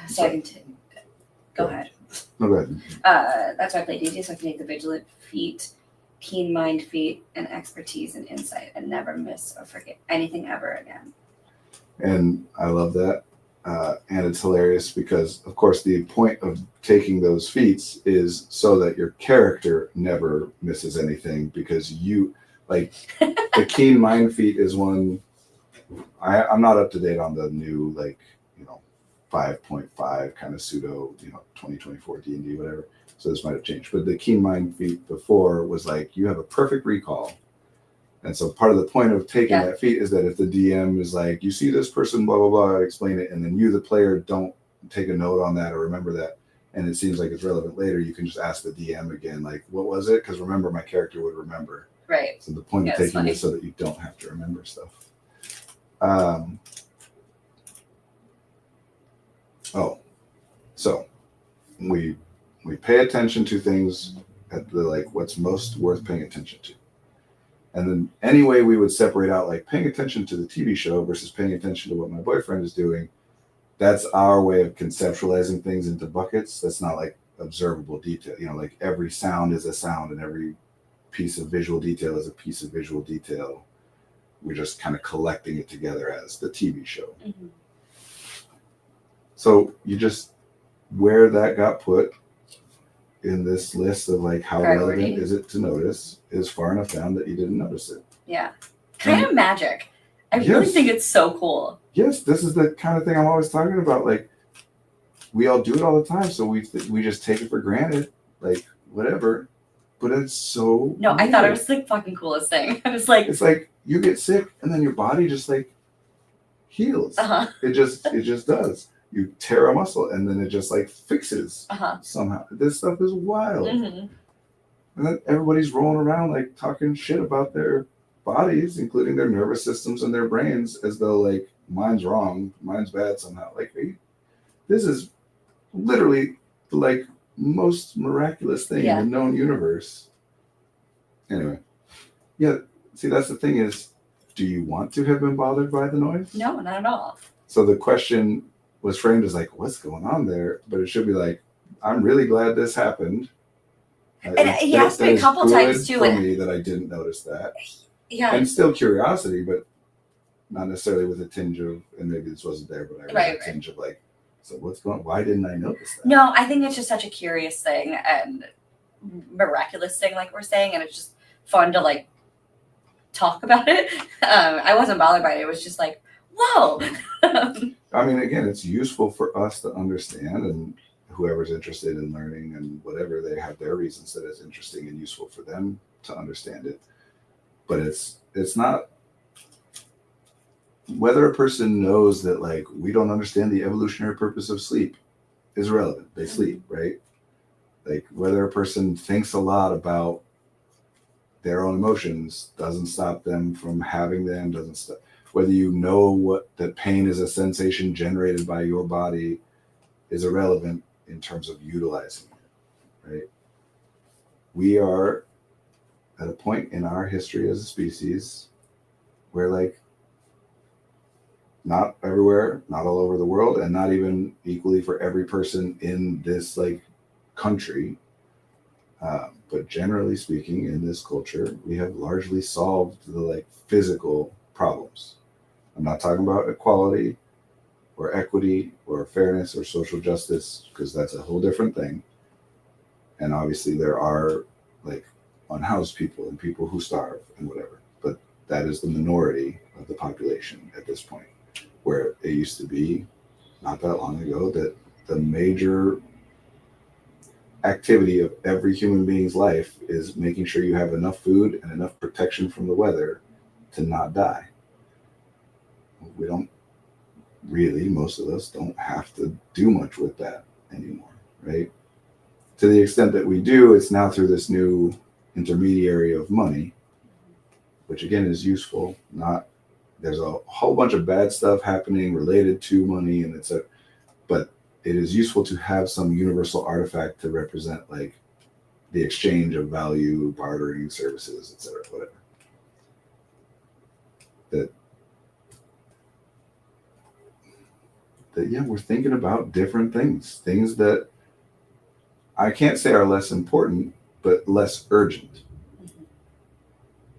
So I can go ahead. No, go ahead. That's why I play D&D, so I can take the vigilant feat, keen mind feat, and expertise and insight, and never miss or forget anything ever again. And I love that. And it's hilarious because, of course, the point of taking those feats is so that your character never misses anything, because you, like, the keen mind feat is one. I'm not up to date on the new, 5.5 kind of pseudo, 2024 D&D, whatever. So this might have changed. But the keen mind feat before was like, you have a perfect recall. And so part of the point of taking that feat is that if the DM is like, you see this person, blah, blah, blah, explain it, and then you, the player, don't take a note on that or remember that, and it seems like it's relevant later, you can just ask the DM again, like, what was it? Because remember, my character would remember. Right. So the point of taking it so that you don't have to remember stuff. So we pay attention to things at the what's most worth paying attention to. And then any way we would separate out paying attention to the TV show versus paying attention to what my boyfriend is doing, that's our way of conceptualizing things into buckets. That's not observable detail. Every sound is a sound and every piece of visual detail is a piece of visual detail. We're just kind of collecting it together as the TV show. Mm-hmm. So you just, where that got put in this list of how relevant is it to notice is far enough down that you didn't notice it. Yeah. Kind of magic. I really Yes. think it's so cool. Yes, this is the kind of thing I'm always talking about. Like, we all do it all the time, so we just take it for granted, like whatever. But it's so No, I thought it weird. was the fucking coolest thing. I was like, It's like you get sick and then your body just like heals. uh-huh, It just does. You tear a muscle and then it just like fixes uh-huh. somehow. This stuff is wild. Hmm. And then everybody's rolling around like talking shit about their bodies, including their nervous systems and their brains, as though like mine's wrong, mine's bad somehow. Like, this is literally the like most miraculous thing Yeah. in the known universe. Anyway, yeah. See, that's the thing is, do you want to have been bothered by the noise? No, not at all. So the question was framed as like, what's going on there? But it should be like, I'm really glad this happened. And he asked me a That is couple good times, too, for and- me that I didn't notice that. Yeah. And still curiosity, but not necessarily with a tinge of, and maybe this wasn't there, but I was Right, a tinge of like, so what's going? Why didn't I notice that? No, I think it's just such a curious thing and miraculous thing, like we're saying, and it's just fun to like talk about it. I wasn't bothered by it. It was just like, whoa. I mean, again, it's useful for us to understand, and whoever's interested in learning and whatever, they have their reasons that it's interesting and useful for them to understand it. But it's not whether a person knows that like we don't understand the evolutionary purpose of sleep is irrelevant. They sleep, right? Like whether a person thinks a lot about their own emotions doesn't stop them from having them, doesn't stop whether you know what that pain is a sensation generated by your body is irrelevant in terms of utilizing it, right? We are at a point in our history as a species where like not everywhere, not all over the world, and not even equally for every person in this like country, but generally speaking in this culture, we have largely solved the like physical problems. I'm not talking about equality or equity or fairness or social justice, because that's a whole different thing. And obviously there are like unhoused people and people who starve and whatever, but that is the minority of the population at this point, where it used to be not that long ago that the major activity of every human being's life is making sure you have enough food and enough protection from the weather to not die. We don't really, most of us don't have to do much with that anymore, right? To the extent that we do, it's now through this new intermediary of money, which again is useful. Not there's a whole bunch of bad stuff happening related to money, and but it is useful to have some universal artifact to represent like the exchange of value, bartering, services, etc., whatever. That yeah, we're thinking about different things that I can't say are less important, but less urgent,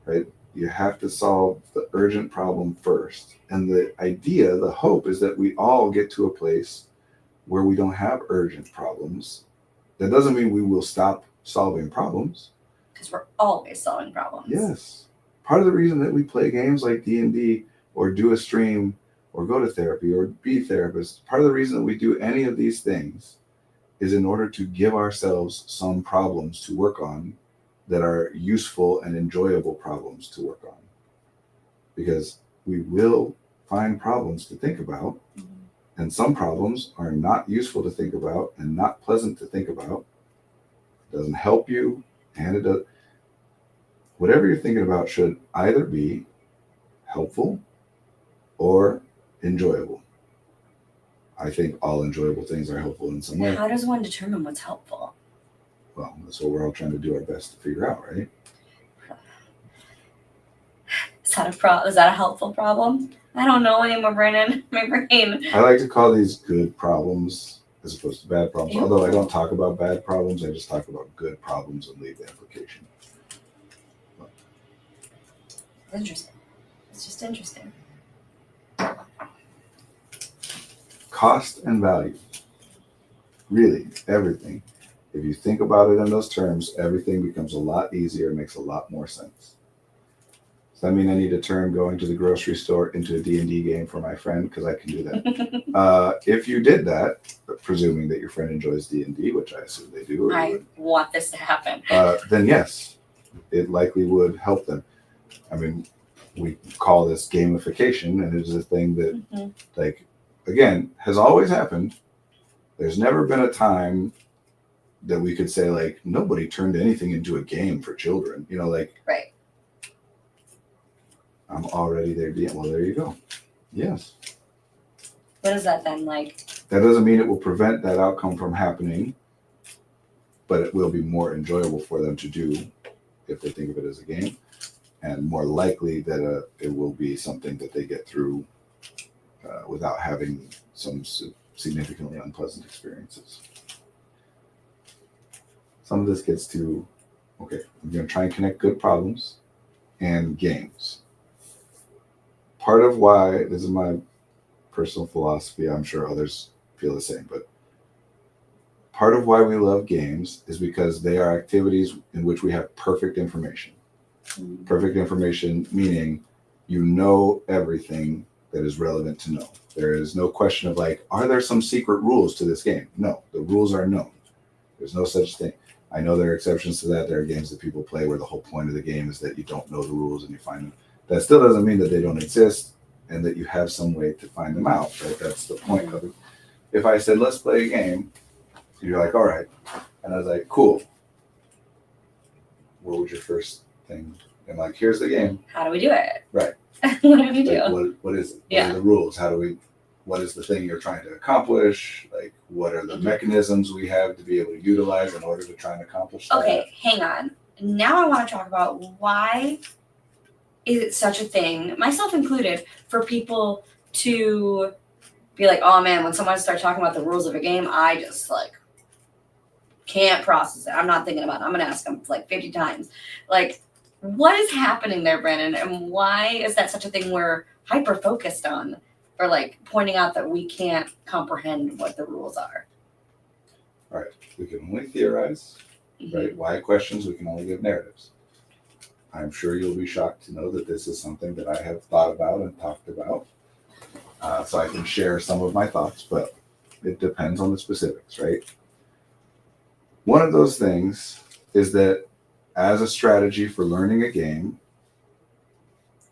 right? You have to solve the urgent problem first. And the idea, the hope is that we all get to a place where we don't have urgent problems. That doesn't mean we will stop solving problems. Because we're always solving problems. Yes. Part of the reason that we play games like D&D or do a stream or go to therapy or be therapists, part of the reason that we do any of these things is in order to give ourselves some problems to work on that are useful and enjoyable problems to work on. Because we will find problems to think about, and some problems are not useful to think about and not pleasant to think about. It doesn't help you, and it does. Whatever you're thinking about should either be helpful or enjoyable. I think all enjoyable things are helpful in some way. How does one determine what's helpful? Well, that's what we're all trying to do our best to figure out, right? Is that a helpful problem? I don't know anymore, Brandon. My brain. I like to call these good problems as opposed to bad problems. Ew. Although I don't talk about bad problems, I just talk about good problems and leave the implication. Interesting. It's just interesting. Cost and value. Really, everything. If you think about it in those terms, everything becomes a lot easier and makes a lot more sense. Does that mean I need to turn going to the grocery store into a D&D game for my friend? Because I can do that. If you did that, presuming that your friend enjoys D&D, which I assume they do, or I want this to happen. then yes, it likely would help them. I mean, we call this gamification, and it is a thing that, like, again, has always happened. There's never been a time that we could say, like, nobody turned anything into a game for children. You know, like, Right. I'm already there. Well, there you go. Yes. What is that then like? That doesn't mean it will prevent that outcome from happening, but it will be more enjoyable for them to do if they think of it as a game, and more likely that it will be something that they get through without having some significantly unpleasant experiences. Some of this gets to, okay, I'm going to try and connect good problems and games. Part of why, this is my personal philosophy, I'm sure others feel the same, but part of why we love games is because they are activities in which we have perfect information. Perfect information meaning you know everything that is relevant to know. There is no question of like, are there some secret rules to this game? No, the rules are known. There's no such thing. I know there are exceptions to that. There are games that people play where the whole point of the game is that you don't know the rules and you find them. That still doesn't mean that they don't exist and that you have some way to find them out, right? That's the point of it. If I said, let's play a game, you're like, all right. And I was like, cool. What would your first thing? And like, here's the game. How do we do it? Right. What do we do? Like, what is it? What are the rules? What is the thing you're trying to accomplish? Like, what are the mechanisms we have to be able to utilize in order to try and accomplish that? Okay, hang on. Now I want to talk about why is it such a thing, myself included, for people to be like, oh man, when someone starts talking about the rules of a game, I just like can't process it. I'm not thinking about it. I'm going to ask them like 50 times. Like, what is happening there, Brandon? And why is that such a thing we're hyper focused on? Or like pointing out that we can't comprehend what the rules are. Right. We can only theorize, right? Why questions, we can only give narratives. I'm sure you'll be shocked to know that this is something that I have thought about and talked about. So I can share some of my thoughts, but it depends on the specifics, right? One of those things is that as a strategy for learning a game,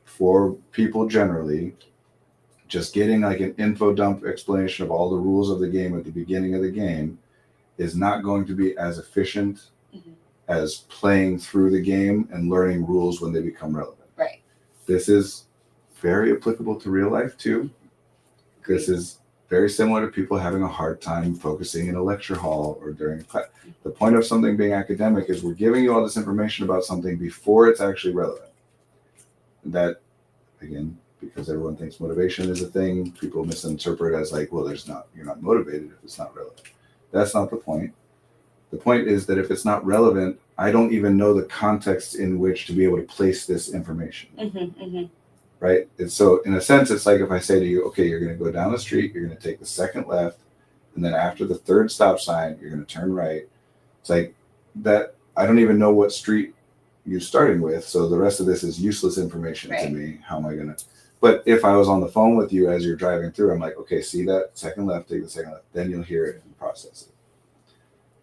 for people generally, just getting like an info dump explanation of all the rules of the game at the beginning of the game is not going to be as efficient as playing through the game and learning rules when they become relevant. Right. This is very applicable to real life too. This is very similar to people having a hard time focusing in a lecture hall or during class. The point of something being academic is we're giving you all this information about something before it's actually relevant. That, again, because everyone thinks motivation is a thing, people misinterpret as like, well, you're not motivated if it's not relevant. That's not the point. The point is that if it's not relevant, I don't even know the context in which to be able to place this information. Right? And so in a sense, it's like if I say to you, okay, you're going to go down the street, you're going to take the second left, and then after the third stop sign, you're going to turn right. It's like that. I don't even know what street you're starting with. So the rest of this is useless information to me. How am I going to? But if I was on the phone with you as you're driving through, I'm like, okay, see that second left, take the second left. Then you'll hear it and process it.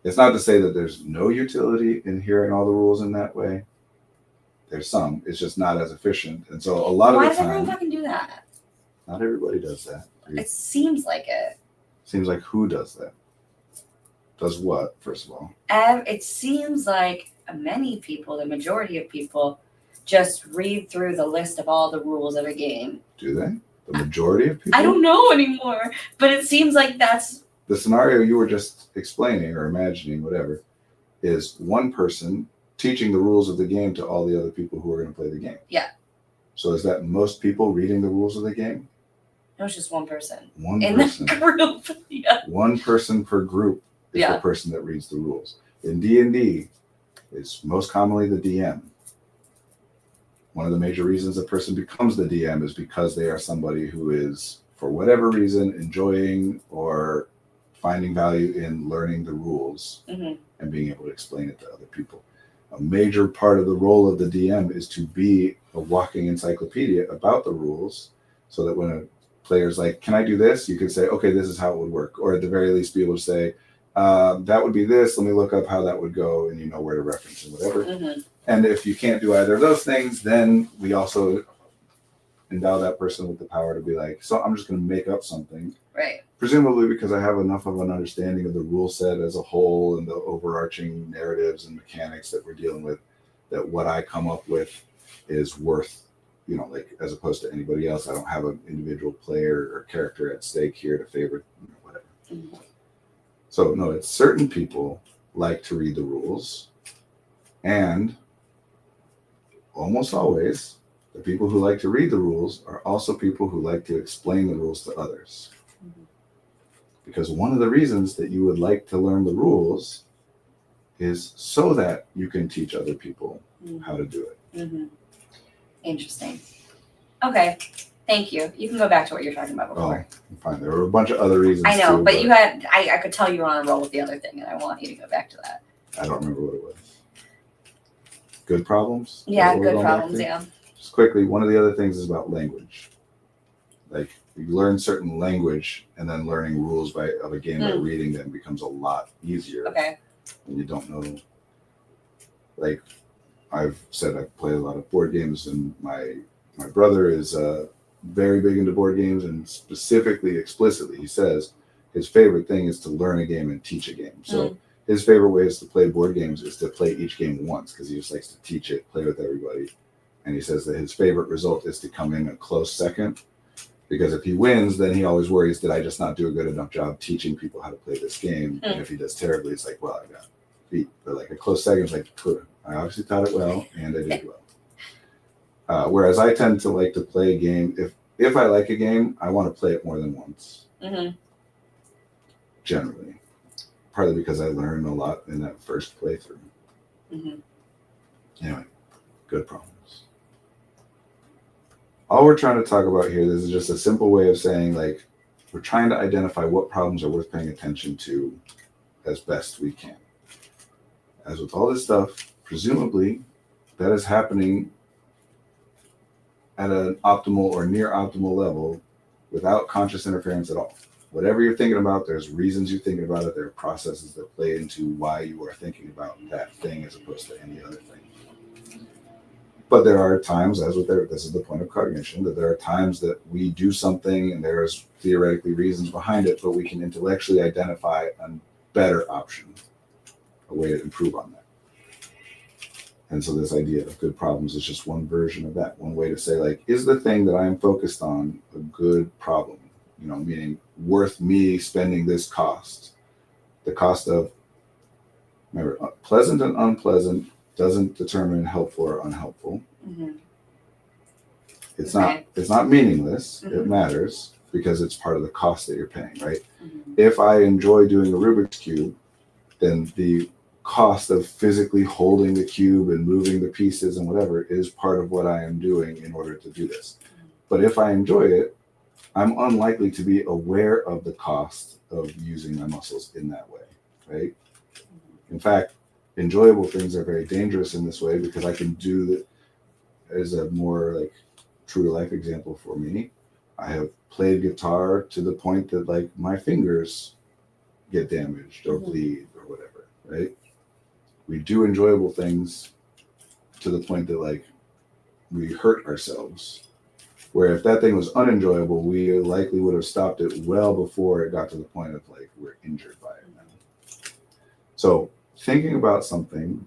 It's not to say that there's no utility in hearing all the rules in that way. There's some. It's just not as efficient. And so a lot of the time... Why does everyone fucking do that? Not everybody does that. It seems like it. Seems like who does that? Does what, first of all? It seems like many people, the majority of people, just read through the list of all the rules of a game. Do they? The majority of people? I don't know anymore, but it seems like that's... The scenario you were just explaining or imagining, whatever, is one person teaching the rules of the game to all the other people who are going to play the game. Yeah. So is that most people reading the rules of the game? No, it's just one person. One in person. the group. Yeah. One person per group is the person that reads the rules. In D&D, it's most commonly the DM. One of the major reasons a person becomes the DM is because they are somebody who is, for whatever reason, enjoying or finding value in learning the rules and being able to explain it to other people. A major part of the role of the DM is to be a walking encyclopedia about the rules, so that when a player's like, "Can I do this?" you could say, "Okay, this is how it would work," or at the very least, be able to say, "That would be this. Let me look up how that would go," and you know where to reference and whatever. Mm-hmm. And if you can't do either of those things, then we also endow that person with the power to be like, "So I'm just going to make up something." Right. Presumably because I have enough of an understanding of the rule set as a whole and the overarching narratives and mechanics that we're dealing with, that what I come up with is worth, like, as opposed to anybody else. I don't have an individual player or character at stake here to favor, whatever. Mm-hmm. So no, it's certain people like to read the rules, and almost always the people who like to read the rules are also people who like to explain the rules to others. Because one of the reasons that you would like to learn the rules is so that you can teach other people how to do it. Mm-hmm. Interesting. Okay, thank you. You can go back to what you were talking about before. Oh, fine. There were a bunch of other reasons. I know, too, but you had, I could tell you were on a roll with the other thing, and I want you to go back to that. I don't remember what it was. Good problems? Yeah, What we're good going back problems, to? yeah. Just quickly, one of the other things is about language. Like, you learn certain language, and then learning rules of a game by reading them becomes a lot easier. Okay. When you don't know. Like, I've said I play a lot of board games, and my brother is very big into board games, and specifically, explicitly, he says his favorite thing is to learn a game and teach a game. So his favorite ways to play board games is to play each game once, because he just likes to teach it, play with everybody. And he says that his favorite result is to come in a close second, because if he wins, then he always worries, did I just not do a good enough job teaching people how to play this game? And if he does terribly, it's like, well, I got beat. But like a close second is like, good. I obviously taught it well, and I did well. Whereas I tend to like to play a game. If I like a game, I want to play it more than once. Mm-hmm. Generally, partly because I learned a lot in that first playthrough. Mm-hmm. Anyway, good problems. All we're trying to talk about here, this is just a simple way of saying, like, we're trying to identify what problems are worth paying attention to as best we can. As with all this stuff, presumably that is happening at an optimal or near optimal level without conscious interference at all. Whatever you're thinking about, there's reasons you're thinking about it. There are processes that play into why you are thinking about that thing as opposed to any other thing. But there are times, as with this is the point of cognition, that there are times that we do something and there's theoretically reasons behind it, but we can intellectually identify a better option, a way to improve on that. And so this idea of good problems is just one version of that, one way to say, like, is the thing that I am focused on a good problem? Meaning worth me spending this cost. The cost of, remember, pleasant and unpleasant doesn't determine helpful or unhelpful. Mm-hmm. It's not meaningless. Mm-hmm. It matters because it's part of the cost that you're paying, right? Mm-hmm. If I enjoy doing a Rubik's Cube, then the cost of physically holding the cube and moving the pieces and whatever is part of what I am doing in order to do this. But if I enjoy it, I'm unlikely to be aware of the cost of using my muscles in that way, right? In fact, enjoyable things are very dangerous in this way because I can do that. As a more like true to life example for me, I have played guitar to the point that like my fingers get damaged or bleed or whatever, right? We do enjoyable things to the point that like we hurt ourselves. Where if that thing was unenjoyable, we likely would have stopped it well before it got to the point of like we're injured by it now. So thinking about something,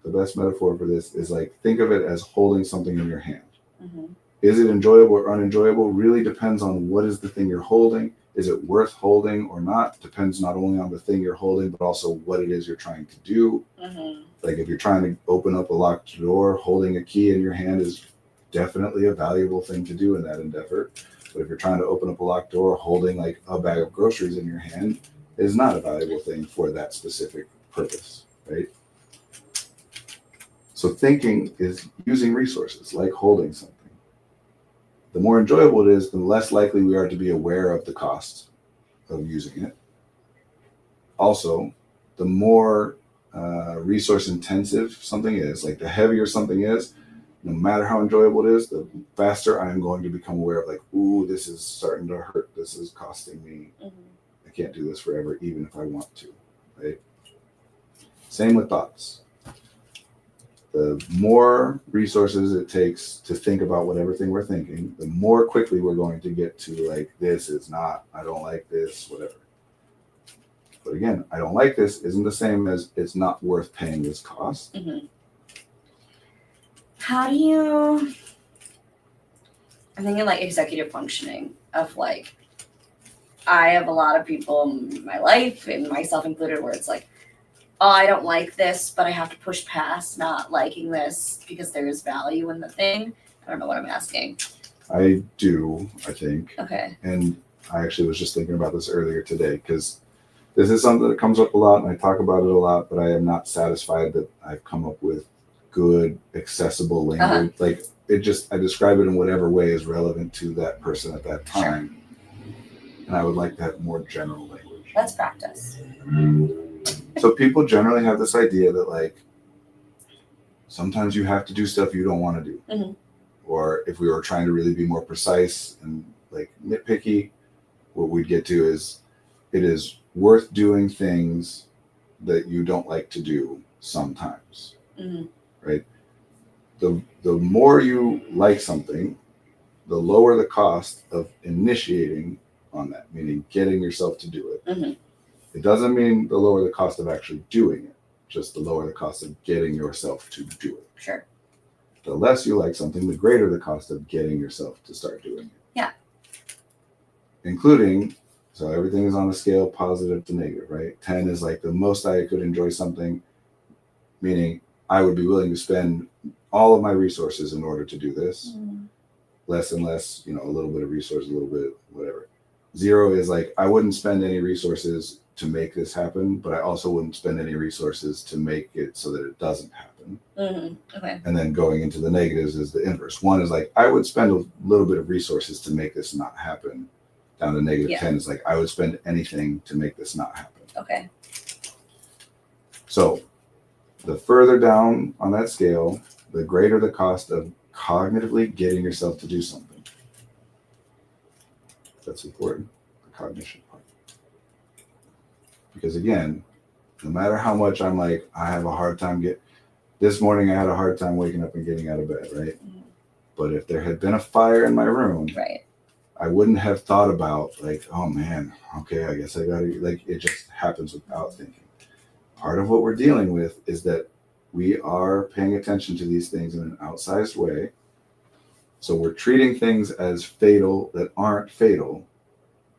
the best metaphor for this is like, think of it as holding something in your hand. Mm-hmm. Is it enjoyable or unenjoyable? Really depends on what is the thing you're holding. Is it worth holding or not? Depends not only on the thing you're holding, but also what it is you're trying to do. Mm-hmm. Like if you're trying to open up a locked door, holding a key in your hand is definitely a valuable thing to do in that endeavor. But if you're trying to open up a locked door, holding like a bag of groceries in your hand is not a valuable thing for that specific purpose, right? So thinking is using resources like holding something. The more enjoyable it is, the less likely we are to be aware of the cost of using it. Also, the more resource intensive something is, like the heavier something is, no matter how enjoyable it is, the faster I am going to become aware of like, ooh, this is starting to hurt. This is costing me. I can't do this forever, even if I want to, right? Same with thoughts. The more resources it takes to think about whatever thing we're thinking, the more quickly we're going to get to like, this is not, I don't like this, whatever. But again, I don't like this isn't the same as it's not worth paying this cost. How do you, I'm thinking like executive functioning of like, I have a lot of people in my life, and myself included, where it's like, oh, I don't like this, but I have to push past not liking this because there is value in the thing. I don't know what I'm asking. I do, I think. Okay. And I actually was just thinking about this earlier today because this is something that comes up a lot and I talk about it a lot, but I am not satisfied that I've come up with good, accessible language. Like it just, I describe it in whatever way is relevant to that person at that time. Sure. And I would like to have more general language. Let's practice. So people generally have this idea that like, sometimes you have to do stuff you don't want to do. Or if we were trying to really be more precise and like nitpicky, what we'd get to is it is worth doing things that you don't like to do sometimes, right? The more you like something, the lower the cost of initiating on that, meaning getting yourself to do it. It doesn't mean the lower the cost of actually doing it, just the lower the cost of getting yourself to do it. Sure. The less you like something, the greater the cost of getting yourself to start doing it. Yeah. Including, so everything is on a scale positive to negative, right? 10 is like the most I could enjoy something, meaning I would be willing to spend all of my resources in order to do this. Less and less, you know, a little bit of resource, a little bit, whatever. 0 is like, I wouldn't spend any resources to make this happen, but I also wouldn't spend any resources to make it so that it doesn't happen. Okay. And then going into the negatives is the inverse. 1 is like, I would spend a little bit of resources to make this not happen. Down to negative 10 is like, I would spend anything to make this not happen. Okay. So the further down on that scale, the greater the cost of cognitively getting yourself to do something. That's important, the cognition part. Because again, no matter how much I'm like, I have a hard time this morning I had a hard time waking up and getting out of bed, right? But if there had been a fire in my room, right, I wouldn't have thought about like, oh man, okay, I guess I gotta, like, it just happens without thinking. Part of what we're dealing with is that we are paying attention to these things in an outsized way. So we're treating things as fatal that aren't fatal.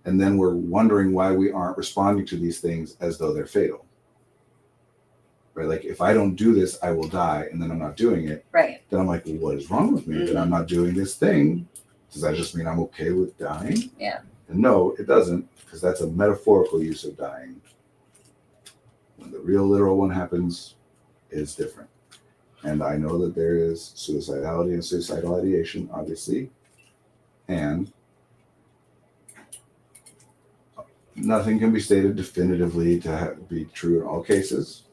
And then we're wondering why we aren't responding to these things as though they're fatal. Right? Like if I don't do this, I will die, and then I'm not doing it. Right. Then I'm like, well, what is wrong with me that I'm not doing this thing? Does that just mean I'm okay with dying? Yeah. And no, it doesn't, because that's a metaphorical use of dying. When the real literal one happens, it's different. And I know that there is suicidality and suicidal ideation, obviously. And nothing can be stated definitively to be true in all cases.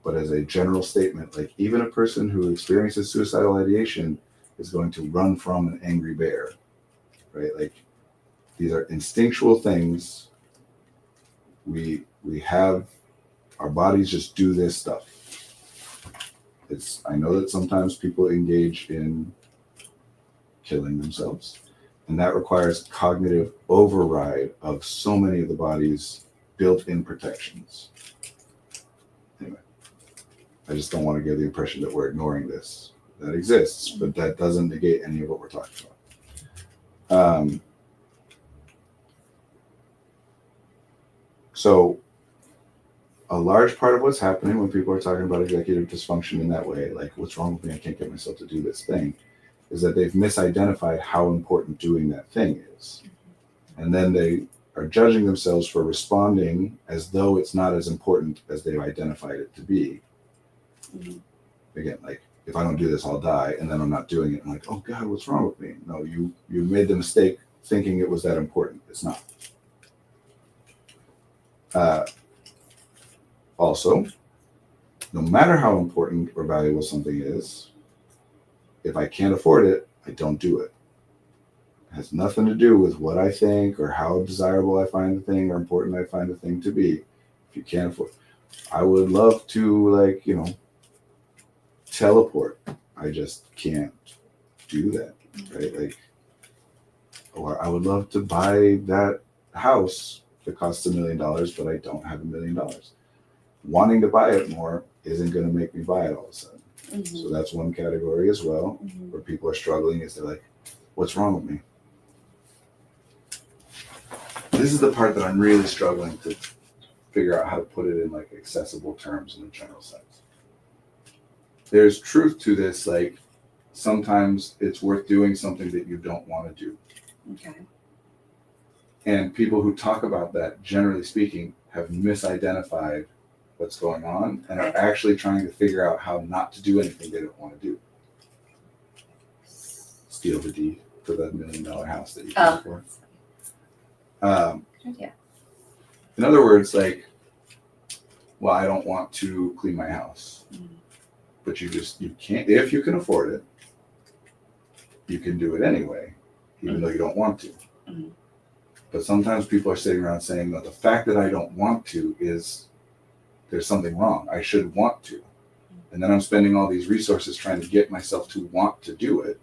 But as a general statement, like even a person who experiences suicidal ideation is going to run from an angry bear, right? Like these are instinctual things. We have, our bodies just do this stuff. I know that sometimes people engage in killing themselves, and that requires cognitive override of so many of the body's built-in protections. Anyway, I just don't want to give the impression that we're ignoring this. That exists, but that doesn't negate any of what we're talking about. So a large part of what's happening when people are talking about executive dysfunction in that way, like what's wrong with me, I can't get myself to do this thing, is that they've misidentified how important doing that thing is. And then they are judging themselves for responding as though it's not as important as they've identified it to be. Again, like if I don't do this, I'll die, and then I'm not doing it. I'm like, oh God, what's wrong with me? No, you made the mistake thinking it was that important. It's not. Also, no matter how important or valuable something is, if I can't afford it, I don't do it. It has nothing to do with what I think or how desirable I find the thing or important I find the thing to be. If you can't afford, I would love to teleport. I just can't do that, right? Like, or I would love to buy that house that costs $1 million, but I don't have $1 million. Wanting to buy it more isn't going to make me buy it all of a sudden. Mm-hmm. So that's one category as well, Mm-hmm. where people are struggling is they're like, what's wrong with me? This is the part that I'm really struggling to figure out how to put it in like accessible terms in a general sense. There's truth to this, like sometimes it's worth doing something that you don't want to do. Okay. And people who talk about that, generally speaking, have misidentified what's going on and are actually trying to figure out how not to do anything they don't want to do. Steal the deed for that $1 million house that you can afford. Yeah. In other words, like, well, I don't want to clean my house, but you can't. If you can afford it, you can do it anyway, even though you don't want to. Mm-hmm. But sometimes people are sitting around saying that the fact that I don't want to is there's something wrong. I should want to. And then I'm spending all these resources trying to get myself to want to do it.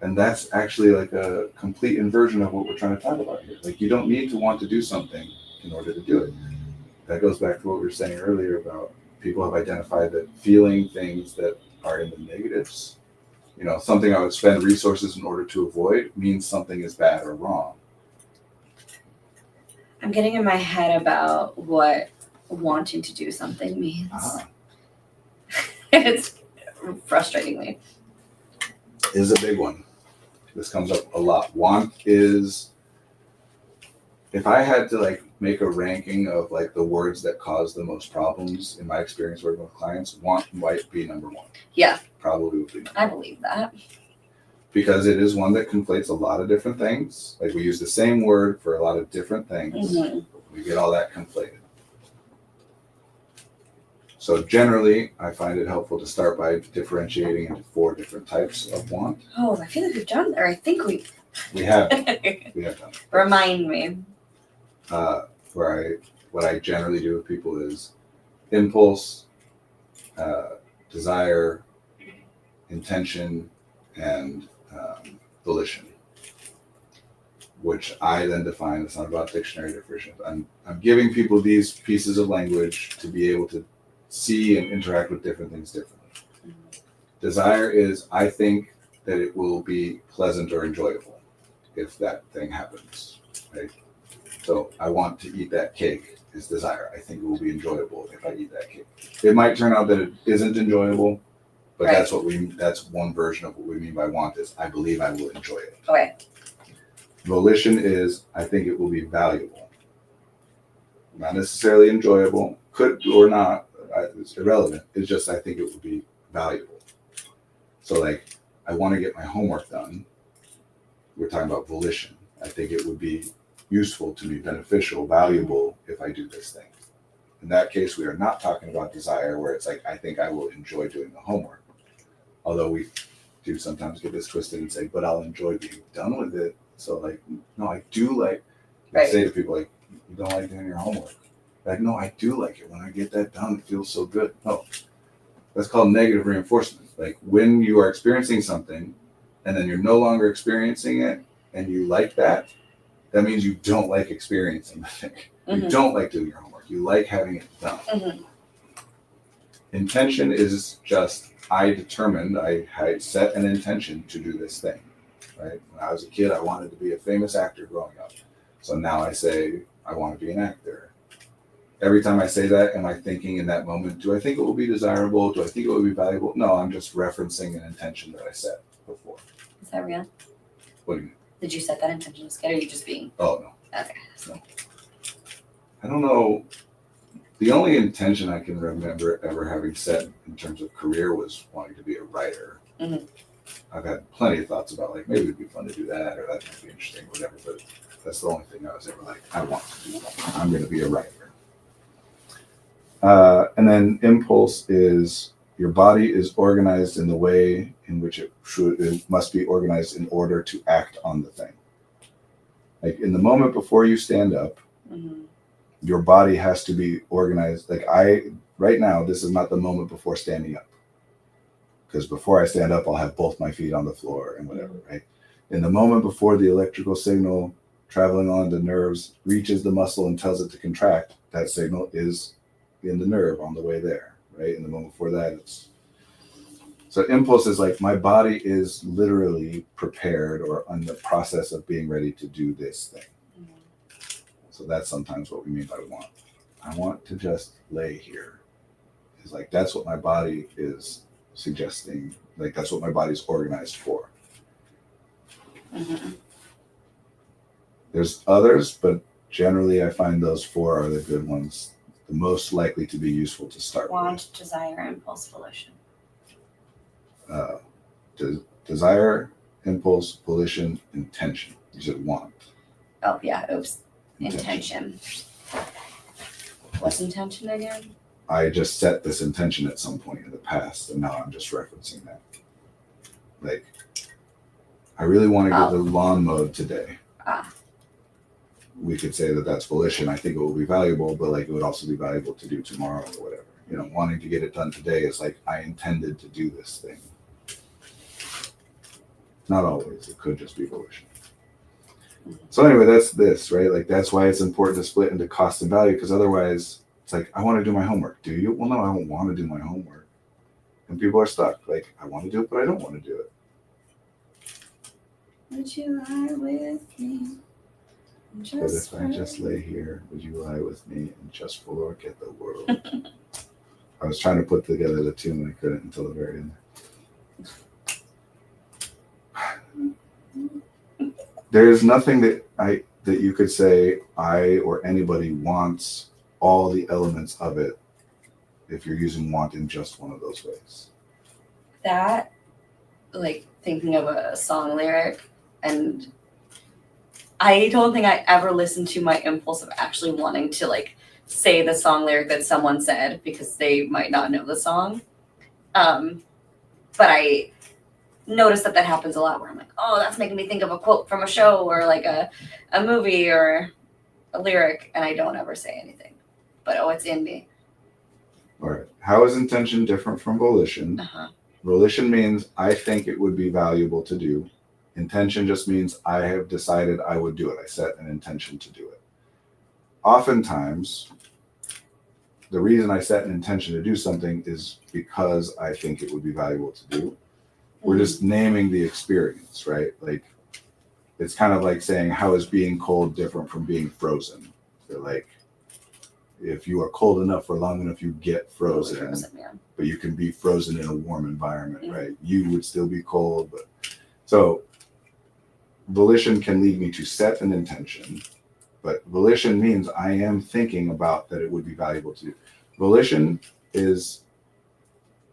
And that's actually like a complete inversion of what we're trying to talk about here. Like, you don't need to want to do something in order to do it. That goes back to what we were saying earlier about people have identified that feeling things that are in the negatives, something I would spend resources in order to avoid means something is bad or wrong. I'm getting in my head about what wanting to do something means. It's frustrating me. Is a big one. This comes up a lot. Want is, if I had to make a ranking of the words that cause the most problems in my experience working with clients, want might be number one. Yeah. Probably would be number I one. believe that. Because it is one that conflates a lot of different things. Like, we use the same word for a lot of different things. Mm-hmm. We get all that conflated. So generally, I find it helpful to start by differentiating into 4 different types of want. Oh, I feel like we've done, or I think We have done it. Remind me. What I generally do with people is impulse, desire, intention, and volition, which I then define. It's not about dictionary definitions. I'm giving people these pieces of language to be able to see and interact with different things differently. Mm-hmm. Desire is, I think that it will be pleasant or enjoyable if that thing happens, right? So I want to eat that cake is desire. I think it will be enjoyable if I eat that cake. It might turn out that it isn't enjoyable, but Right. that's one version of what we mean by want is I believe I will enjoy it. Okay. Volition is I think it will be valuable. Not necessarily enjoyable, could or not, it's irrelevant. It's just I think it will be valuable. So I want to get my homework done. We're talking about volition. I think it would be useful to me, beneficial, valuable if I do this thing. In that case, we are not talking about desire where it's I think I will enjoy doing the homework. Although we do sometimes get this twisted and say, but I'll enjoy being done with it. So no, I do I say to people you don't like doing your homework. No, I do like it. When I get that done, it feels so good. No, that's called negative reinforcement. When you are experiencing something and then you're no longer experiencing it and you like that means you don't like experiencing the thing. Mm-hmm. You don't like doing your homework. You like having it done. Mm-hmm. Intention is just, I set an intention to do this thing, right? When I was a kid, I wanted to be a famous actor growing up. So now I say, I want to be an actor. Every time I say that, am I thinking in that moment, do I think it will be desirable? Do I think it will be valuable? No, I'm just referencing an intention that I set before. Is that real? What do you mean? Did you set that intention to skate, or are you just being? Oh, no. Okay. No. I don't know. The only intention I can remember ever having set in terms of career was wanting to be a writer. Mm-hmm. I've had plenty of thoughts about maybe it'd be fun to do that or that might be interesting, whatever. But that's the only thing I was ever I want to do. I'm going to be a writer. And then impulse is your body is organized in the way in which it must be organized in order to act on the thing. Like in the moment before you stand up, Mm-hmm. your body has to be organized. Like right now, this is not the moment before standing up. Because before I stand up, I'll have both my feet on the floor and whatever, right? In the moment before the electrical signal traveling on the nerves reaches the muscle and tells it to contract, that signal is in the nerve on the way there, right? In the moment before that, it's so impulse is like my body is literally prepared or on the process of being ready to do this thing. Mm-hmm. So that's sometimes what we mean by want. I want to just lay here. It's like that's what my body is suggesting. Like that's what my body's organized for. Mm-hmm. There's others, but generally I find those four are the good ones, the most likely to be useful to start Want, desire, impulse, volition. with. Desire, impulse, volition, intention. You said want. Oh yeah, oops. Intention. What's intention again? I just set this intention at some point in the past, and now I'm just referencing that. Like, I really want to get the lawn mowed today. We could say that that's volition. I think it will be valuable, but like it would also be valuable to do tomorrow or whatever. You know, wanting to get it done today is like I intended to do this thing. Not always. It could just be volition. So anyway, that's this, right? Like that's why it's important to split into cost and value, because otherwise it's like, I want to do my homework. Do you? Well, no, I don't want to do my homework. And people are stuck. Like, I want to do it, but I don't want to do it. Would you lie with me? But if I just lay here, would you lie with me and just forget the world? I was trying to put together the tune and I couldn't until the very end. There's nothing that you could say I or anybody wants all the elements of it if you're using want in just one of those ways. That, like thinking of a song lyric, and I don't think I ever listened to my impulse of actually wanting to like say the song lyric that someone said because they might not know the song. But I noticed that happens a lot where I'm like, oh, that's making me think of a quote from a show or like a movie or a lyric, and I don't ever say anything. But oh, it's in me. All right. How is intention different from volition? Uh-huh. Volition means I think it would be valuable to do. Intention just means I have decided I would do it. I set an intention to do it. Oftentimes, the reason I set an intention to do something is because I think it would be valuable to do. We're just naming the experience, right? Like, it's kind of like saying, how is being cold different from being frozen? They're like, if you are cold enough for long enough, you get frozen, yeah. But you can be frozen in a warm environment, right? You would still be cold, but so volition can lead me to set an intention, but volition means I am thinking about that it would be valuable to do. Volition is,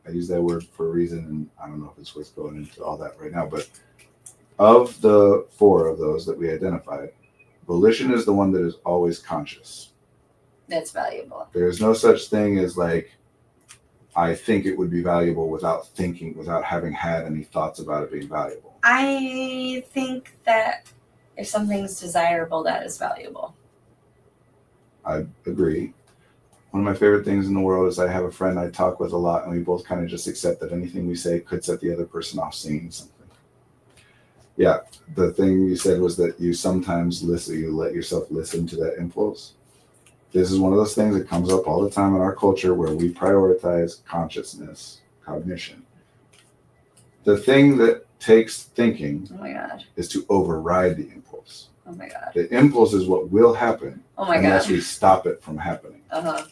I use that word for a reason, and I don't know if it's worth going into all that right now, but of the four of those that we identified, volition is the one that is always conscious. That's valuable. There's no such thing as like, I think it would be valuable without thinking, without having had any thoughts about it being valuable. I think that if something's desirable, that is valuable. I agree. One of my favorite things in the world is I have a friend I talk with a lot, and we both kind of just accept that anything we say could set the other person off seeing something. Yeah, the thing you said was that you sometimes listen, you let yourself listen to that impulse. This is one of those things that comes up all the time in our culture where we prioritize consciousness, cognition. The thing that takes thinking is to override the impulse. Oh my God. The impulse is what will happen unless God. we stop it from happening. Uh-huh.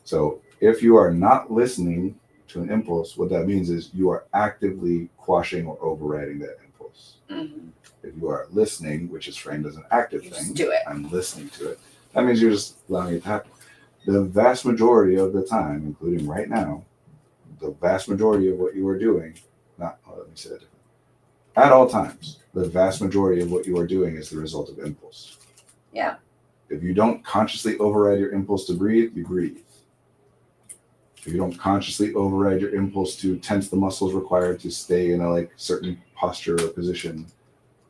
So if you are not listening to an impulse, what that means is you are actively quashing or overriding that impulse. Mm-hmm. If you are listening, which is framed as an active thing, just do it. I'm listening to it. That means you're just allowing it to happen. The vast majority of the time, including right now, the vast majority of what you are doing, let me say that differently. At all times, the vast majority of what you are doing is the result of impulse. Yeah. If you don't consciously override your impulse to breathe, you breathe. if you don't consciously override your impulse to tense the muscles required to stay in a like certain posture or position,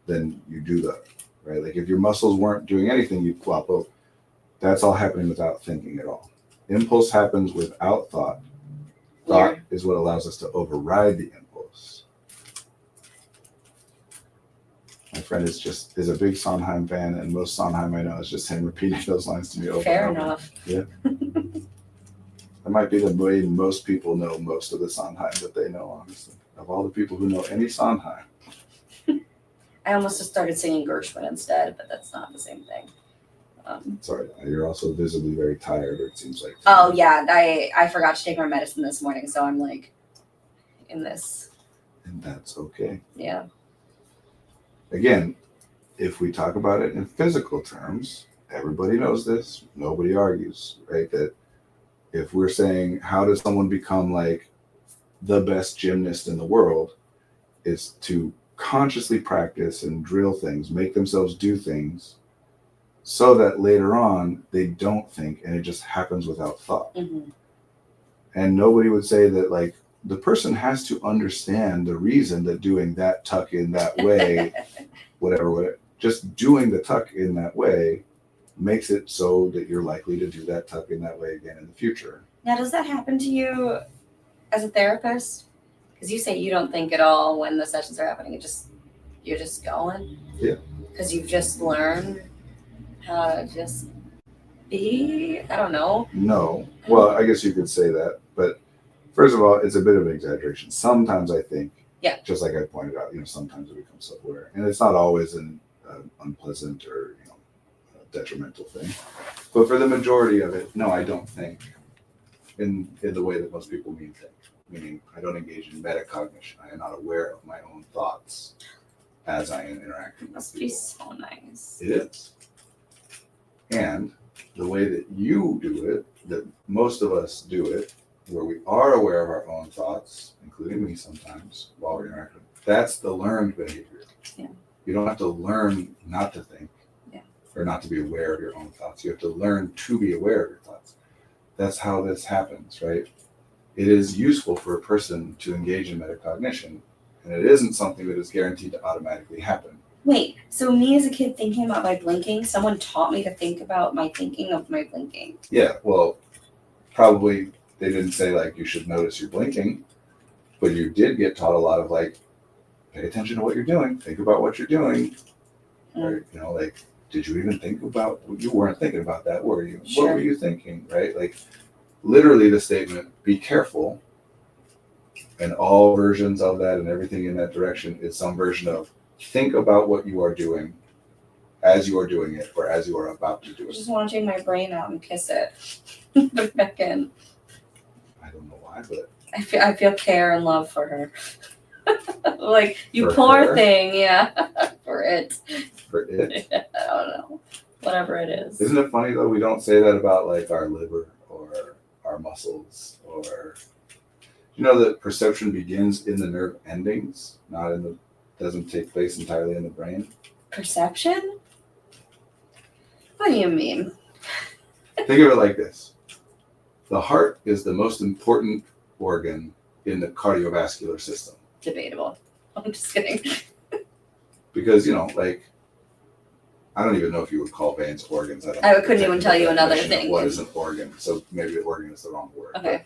then you do that, right? Like if your muscles weren't doing anything, you'd flop over. That's all happening without thinking at all. Impulse happens without thought. Thought is what allows us to override the impulse. My friend is a big Sondheim fan, and most Sondheim I know is just him repeating those lines to me over Fair and over. enough. Yeah. That might be the way most people know most of the Sondheim that they know, honestly. Of all the people who know any Sondheim. I almost just started singing Gershwin instead, but that's not the same thing. Sorry, you're also visibly very tired, or it seems like. Oh yeah, I forgot to take my medicine this morning, so I'm like in this. And that's okay. Yeah. Again, if we talk about it in physical terms, everybody knows this, nobody argues, right? That if we're saying, how does someone become like the best gymnast in the world, is to consciously practice and drill things, make themselves do things so that later on they don't think and it just happens without thought. Mm-hmm. And nobody would say that like the person has to understand the reason that doing that tuck in that way, whatever, just doing the tuck in that way makes it so that you're likely to do that tuck in that way again in the future. Now, does that happen to you as a therapist? Because you say you don't think at all when the sessions are happening. You're just going. Yeah. Because you've just learned how to just be. I don't know. No. Well, I guess you could say that. But first of all, it's a bit of an exaggeration. Sometimes I think, yeah, just like I pointed out, sometimes it becomes self-aware. And it's not always an unpleasant or, detrimental thing. But for the majority of it, no, I don't think in the way that most people mean things. Meaning, I don't engage in metacognition. I am not aware of my own thoughts as I am interacting with Must people. be so nice. It is. And the way that you do it, that most of us do it, where we are aware of our own thoughts, including me sometimes, while we're interacting, that's the learned behavior. Yeah. You don't have to learn not to think, yeah, or not to be aware of your own thoughts. You have to learn to be aware of your thoughts. That's how this happens, right? It is useful for a person to engage in metacognition, and it isn't something that is guaranteed to automatically happen. Wait, so me as a kid thinking about my blinking, someone taught me to think about my thinking of my blinking. Yeah, well, probably they didn't say like you should notice your blinking, but you did get taught a lot of like, pay attention to what you're doing, think about what you're doing. Or, like, did you even think about, you weren't thinking about that, were you? Sure. What were you thinking, right? Like, literally the statement, be careful, and all versions of that and everything in that direction is some version of think about what you are doing as you are doing it or as you are about to do I it. just want to take my brain out and kiss it. Put it back in. I don't know why, but I feel care and love for her. Like, you For poor her? thing, yeah. For it. for it. I don't know. Whatever it is. Isn't it funny though? We don't say that about like our liver or our muscles or, that perception begins in the nerve endings, doesn't take place entirely in the brain. Perception? What do you mean? Think of it like this. The heart is the most important organ in the cardiovascular system. Debatable. I'm just kidding. Because, like, I don't even know if you would call veins organs. I couldn't even tell you another definition of thing. What is an organ? So maybe organ is the wrong word. Okay.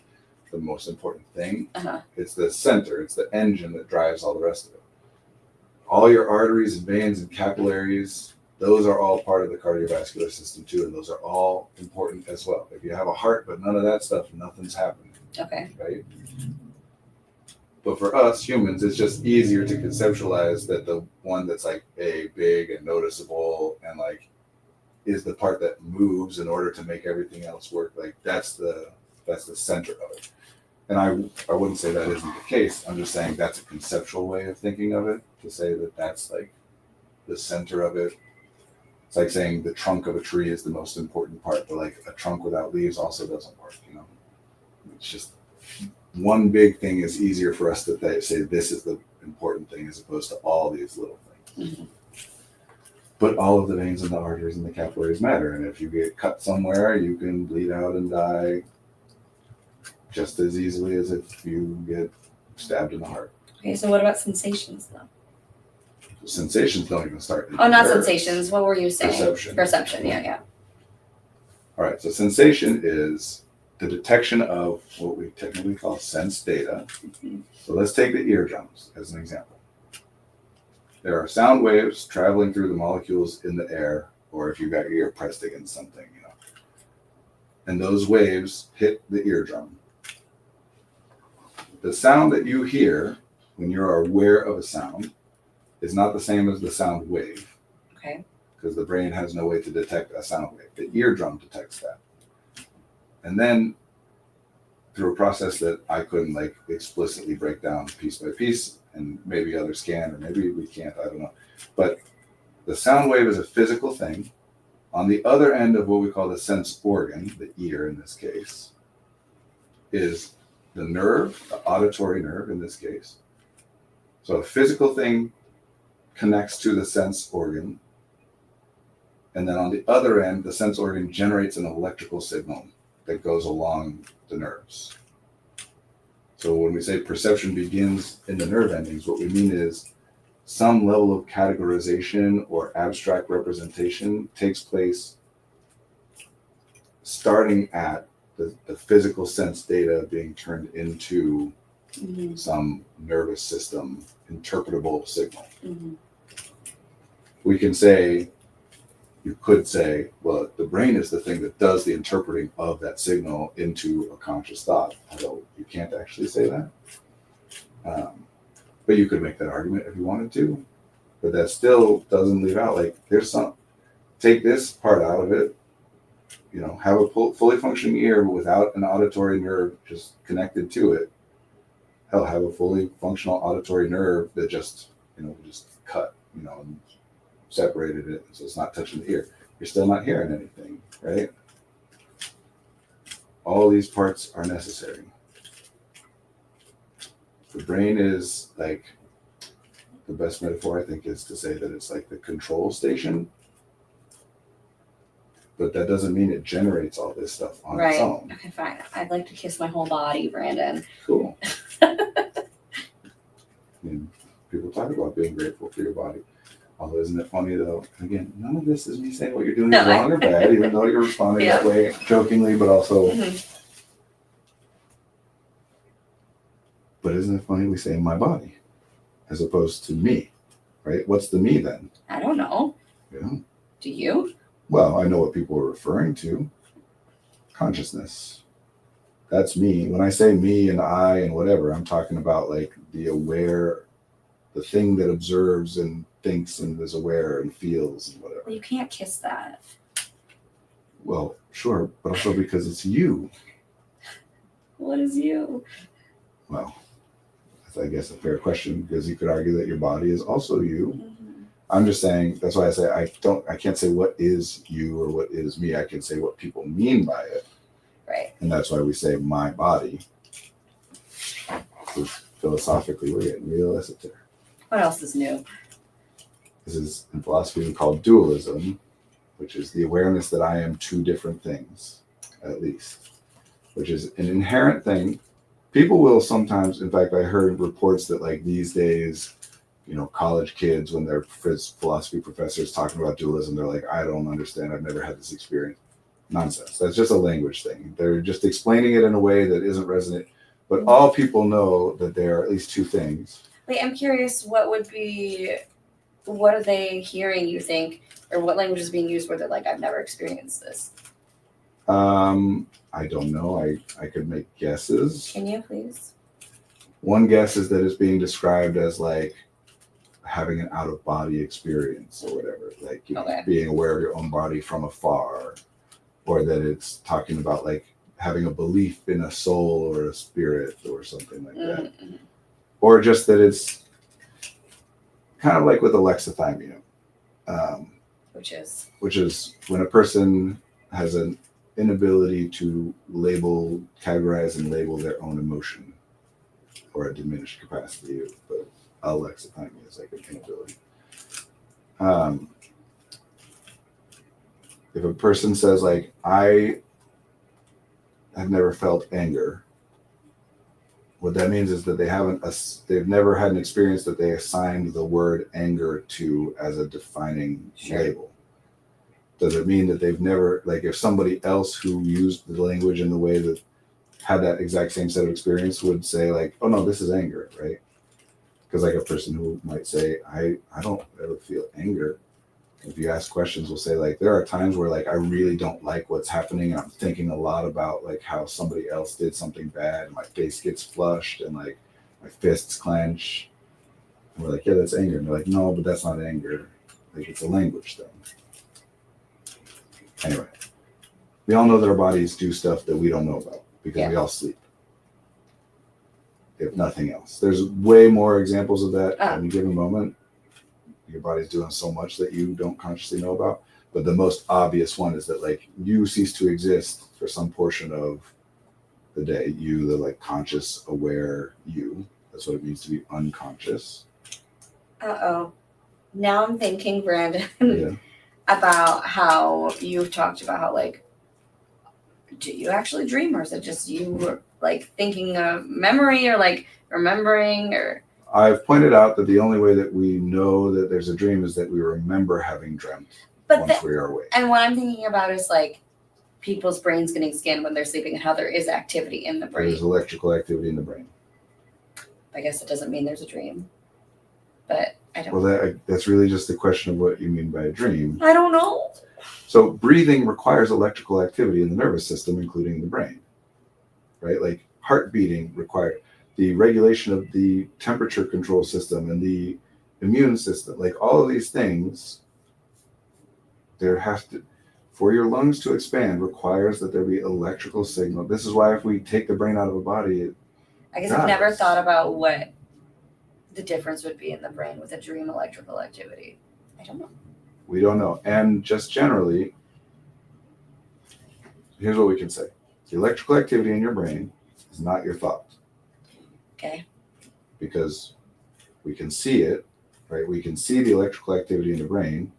But the most important thing, Uh-huh. it's the center, it's the engine that drives all the rest of it. All your arteries and veins and capillaries, those are all part of the cardiovascular system too, and those are all important as well. If you have a heart but none of that stuff, nothing's happening. Okay. Right? But for us humans, it's just easier to conceptualize that the one that's like big and noticeable and like is the part that moves in order to make everything else work. Like that's the center of it. And I wouldn't say that isn't the case. I'm just saying that's a conceptual way of thinking of it, to say that that's like the center of it. It's like saying the trunk of a tree is the most important part, but like a trunk without leaves also doesn't work, It's just one big thing is easier for us to say this is the important thing as opposed to all these little things. Mm-hmm. But all of the veins and the arteries and the capillaries matter. And if you get cut somewhere, you can bleed out and die. just as easily as if you get stabbed in the heart. Okay, so what about sensations though? Sensations don't even start. Oh, not nerves. sensations. What were you saying? Perception. Perception. Yeah. All right, so sensation is the detection of what we technically call sense data. Mhm. So let's take the eardrums as an example. There are sound waves traveling through the molecules in the air, or if you've got your ear pressed against something, and those waves hit the eardrum. The sound that you hear when you're aware of a sound is not the same as the sound wave, Okay. because the brain has no way to detect a sound wave. The eardrum detects that. And then through a process that I couldn't like explicitly break down piece by piece, and maybe others can, or maybe we can't, I don't know. But the sound wave is a physical thing. On the other end of what we call the sense organ, the ear in this case, is the nerve, the auditory nerve in this case. So a physical thing connects to the sense organ. And then on the other end, the sense organ generates an electrical signal that goes along the nerves. So when we say perception begins in the nerve endings, what we mean is some level of categorization or abstract representation takes place starting at the physical sense data being turned into Mm-hmm. some nervous system interpretable signal. Mm-hmm. We can say, you could say, well, the brain is the thing that does the interpreting of that signal into a conscious thought, although you can't actually say that. But you could make that argument if you wanted to, but that still doesn't leave out, like, there's some, take this part out of it, have a fully functioning ear but without an auditory nerve just connected to it. Hell, have a fully functional auditory nerve that just cut, and separated it so it's not touching the ear. You're still not hearing anything, right? All these parts are necessary. The brain is like, the best metaphor I think is to say that it's like the control station, but that doesn't mean it generates all this stuff on its Right. own. Okay, fine. I'd like to kiss my whole body, Brandon. Cool. People talk about being grateful for your body. Although, isn't it funny though? Again, none of this is me saying what you're doing is wrong or bad, even though you're responding that way jokingly, but also. Mm-hmm. But isn't it funny we say my body as opposed to me, right? What's the me then? I don't know. Yeah. Do you? Well, I know what people are referring to. Consciousness. That's me. When I say me and I and whatever, I'm talking about like the aware, the thing that observes and thinks and is aware and feels and whatever. Well, you can't kiss that. Well, sure, but also because it's you. What is you? Well, that's, I guess, a fair question, because you could argue that your body is also you. Mm-hmm. I'm just saying, that's why I say I can't say what is you or what is me. I can say what people mean by it. Right. And that's why we say my body. Because philosophically, we're getting real esoteric. What else is new? This is in philosophy called dualism, which is the awareness that I am two different things, at least, which is an inherent thing. People will sometimes, in fact, I heard reports that like these days, college kids, when they're philosophy professors talking about dualism, they're like, I don't understand. I've never had this experience. Nonsense. That's just a language thing. They're just explaining it in a way that isn't resonant. But all people know that there are at least two things. Wait, I'm curious, what are they hearing, you think, or what language is being used where they're like, I've never experienced this? I don't know. I could make guesses. Can you please? One guess is that it's being described as like having an out-of-body experience or whatever, like Okay. being aware of your own body from afar, or that it's talking about like having a belief in a soul or a spirit or something like that. Mm-hmm. Or just that it's kind of like with alexithymia, Which is when a person has an inability to categorize and label their own emotion, or a diminished capacity, but alexithymia is like an inability. If a person says like, I have never felt anger, What that means is that they've never had an experience that they assigned the word anger to as a defining Sure. label. Does it mean that they've never, like, if somebody else who used the language in the way that had that exact same set of experience would say, like, oh no, this is anger, right? Because like a person who might say, I don't ever feel anger. If you ask questions, will say, like, there are times where, like, I really don't like what's happening, and I'm thinking a lot about, like, how somebody else did something bad, and my face gets flushed and, like, my fists clench. And we're like, yeah, that's anger. And they're like, no, but that's not anger. Like, it's a language thing. Anyway, we all know that our bodies do stuff that we don't know about because we all sleep, if nothing else. There's way more examples of that at any given moment. Your body's doing so much that you don't consciously know about. But the most obvious one is that, like, you cease to exist for some portion of the day. You, the, like, conscious, aware you. That's what it means to be unconscious. Uh-oh. Now I'm thinking, Brandon, Yeah. about how you've talked about how, like, do you actually dream, or is it just you, like, thinking of memory or, like, remembering, or... I've pointed out that the only way that we know that there's a dream is that we remember having dreamt once we are awake. And what I'm thinking about is, like, people's brains getting scanned when they're sleeping and how there is activity in the brain. There's electrical activity in the brain. I guess it doesn't mean there's a dream, but I don't. Well, that's really just the question of what you mean by a dream. I don't know. So breathing requires electrical activity in the nervous system, including the brain, right? Like heart beating required. The regulation of the temperature control system and the immune system, like all of these things, for your lungs to expand requires that there be electrical signal. This is why if we take the brain out of a body, I guess I've never thought about what the difference would be in the brain with a dream electrical activity. I don't know. We don't know. And just generally, here's what we can say. The electrical activity in your brain is not your thought. Okay. Because we can see it, right? We can see the electrical activity in the brain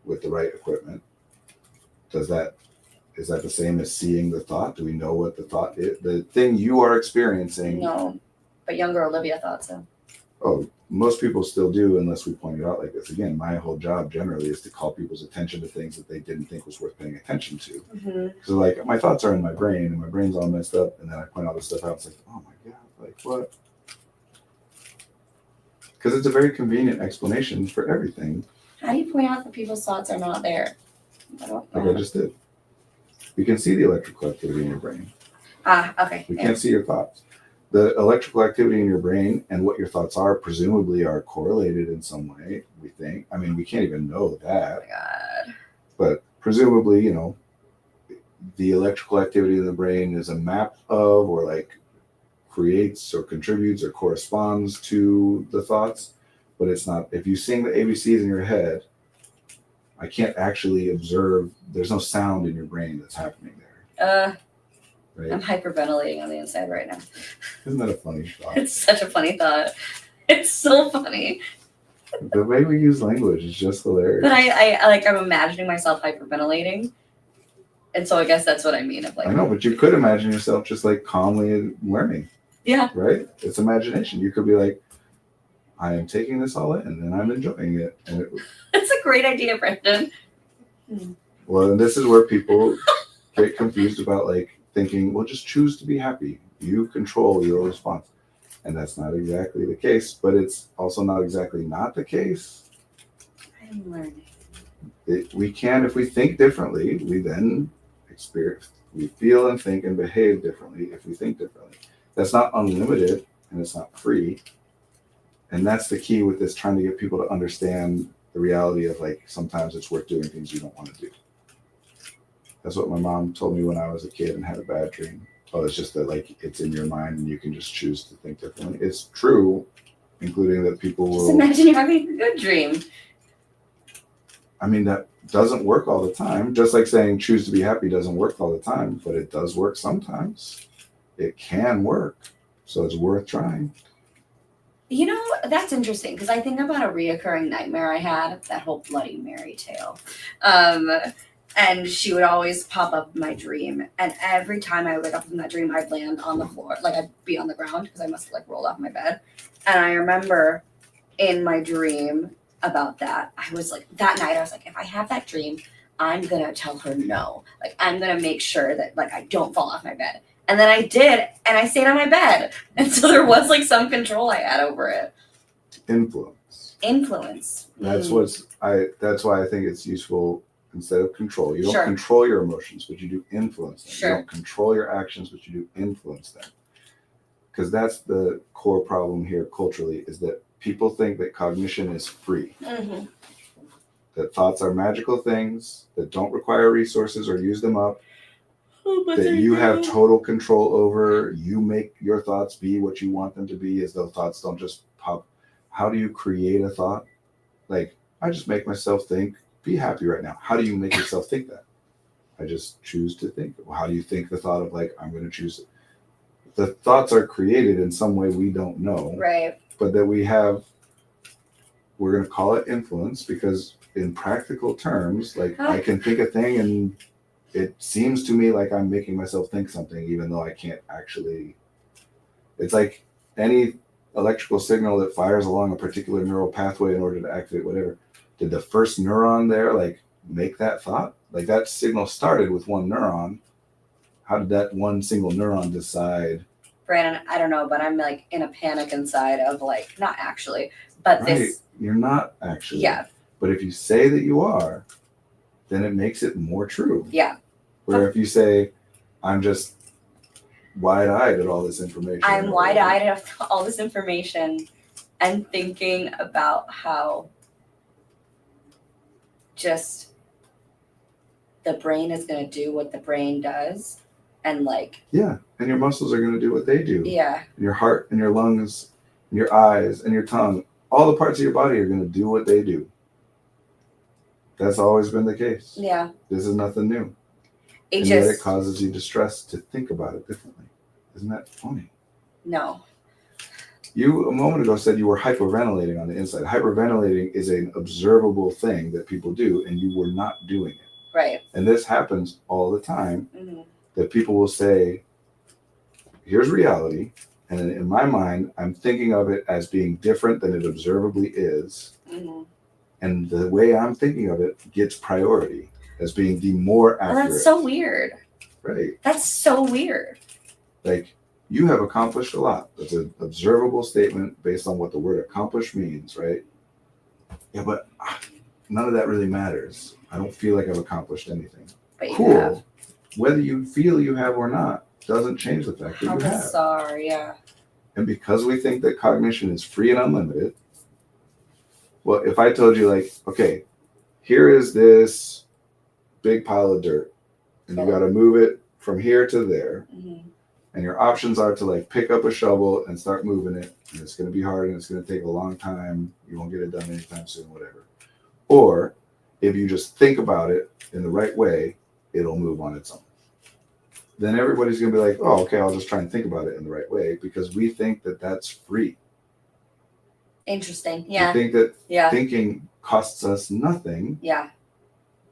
with the right equipment. Is that the same as seeing the thought? Do we know what the thought is? The thing you are experiencing? No, but younger Olivia thought so. Oh, most people still do, unless we point it out like this. Again, my whole job generally is to call people's attention to things that they didn't think was worth paying attention to. Mm-hmm. So, like, my thoughts are in my brain, and my brain's all messed up, and then I point all this stuff out. It's like, oh my God, like what? Because it's a very convenient explanation for everything. How do you point out that people's thoughts are not there? I don't know. Like I just did. We can see the electrical activity in your brain. Okay. We can't see your thoughts. The electrical activity in your brain and what your thoughts are presumably are correlated in some way, we think. I mean, we can't even know that. Oh my God. But presumably, you know, the electrical activity in the brain is a map of, or like creates or contributes or corresponds to the thoughts. But it's not, if you sing the ABCs in your head, I can't actually observe, there's no sound in your brain that's happening there. Right? I'm hyperventilating on the inside right now. Isn't that a funny thought? It's such a funny thought. It's so funny. The way we use language is just hilarious. But I'm imagining myself hyperventilating. And so I guess that's what I mean. Of like, I know, but you could imagine yourself just like calmly learning. Yeah. Right? It's imagination. You could be like, I am taking this all in and I'm enjoying it. And it's a great idea, Brendan. Well, and this is where people get confused about like thinking, well, just choose to be happy. You control your response. And that's not exactly the case, but it's also not exactly not the case. I'm learning. We can, if we think differently, we then experience, we feel and think and behave differently if we think differently. That's not unlimited and it's not free. And that's the key with this, trying to get people to understand the reality of like, sometimes it's worth doing things you don't want to do. That's what my mom told me when I was a kid and had a bad dream. Oh, it's just that like it's in your mind and you can just choose to think differently. It's true, including that people will. Just imagine you're having a good dream. I mean, that doesn't work all the time. Just like saying choose to be happy doesn't work all the time, but it does work sometimes. It can work. So it's worth trying. You know, that's interesting because I think about a reoccurring nightmare I had, that whole Bloody Mary tale. And she would always pop up in my dream. And every time I would wake up from that dream, I'd land on the floor. Like I'd be on the ground because I must have like rolled off my bed. And I remember in my dream about that, I was like, that night, I was like, if I have that dream, I'm going to tell her no. Like, I'm going to make sure that like I don't fall off my bed. And then I did. And I stayed on my bed. And so there was like some control I had over it. Influence. That's why I think it's useful. Instead of control, you don't Sure. control your emotions, but you do influence them. Sure. You don't control your actions, but you do influence them. Because that's the core problem here culturally, is that people think that cognition is free, Mm-hmm. that thoughts are magical things that don't require resources or use them up, that you have total control over. You make your thoughts be what you want them to be, as though thoughts don't just pop. How do you create a thought? Like, I just make myself think, be happy right now. How do you make yourself think that? I just choose to think. Well, how do you think the thought of like, I'm going to choose it? The thoughts are created in some way we don't know, Right. but that we're going to call it influence, because in practical terms, like I can think a thing and it seems to me like I'm making myself think something, even though I can't actually. It's like any electrical signal that fires along a particular neural pathway in order to activate whatever. Did the first neuron there like make that thought? Like that signal started with one neuron. How did that one single neuron decide? Brandon, I don't know, but I'm like in a panic inside of like, not actually, but Right, this. you're not actually. Yeah. But if you say that you are, then it makes it more true. Yeah. Where if you say, I'm just wide-eyed at all this information. I'm wide-eyed at all this information and thinking about how just the brain is going to do what the brain does. And like, yeah, and your muscles are going to do what they do. yeah, And your heart and your lungs and your eyes and your tongue, all the parts of your body are going to do what they do. That's always been the case. yeah. This is nothing new. It Yet it just, causes you distress to think about it differently. Isn't that funny? no. You a moment ago said you were hyperventilating on the inside. Hyperventilating is an observable thing that people do, and you were not doing it. Right. And this happens all the time. Mm-hmm. That people will say, here's reality. And in my mind, I'm thinking of it as being different than it observably is. Mm-hmm. And the way I'm thinking of it gets priority as being the more accurate. Oh, that's so weird. Right. That's so weird. Like, you have accomplished a lot. That's an observable statement based on what the word accomplish means, right? Yeah, but none of that really matters. I don't feel like I've accomplished anything. But you Cool. have. Whether you feel you have or not doesn't change the fact that How you have. bizarre, yeah. And because we think that cognition is free and unlimited, well, if I told you, like, okay, here is this big pile of dirt, and you got to move it from here to there, Mm-hmm. and your options are to, like, pick up a shovel and start moving it, and it's going to be hard and it's going to take a long time. You won't get it done anytime soon, whatever. Or if you just think about it in the right way, it'll move on its own. Then everybody's going to be like, oh, okay, I'll just try and think about it in the right way, because we think that that's free. Interesting. Yeah. We think that Yeah. thinking costs us nothing. Yeah.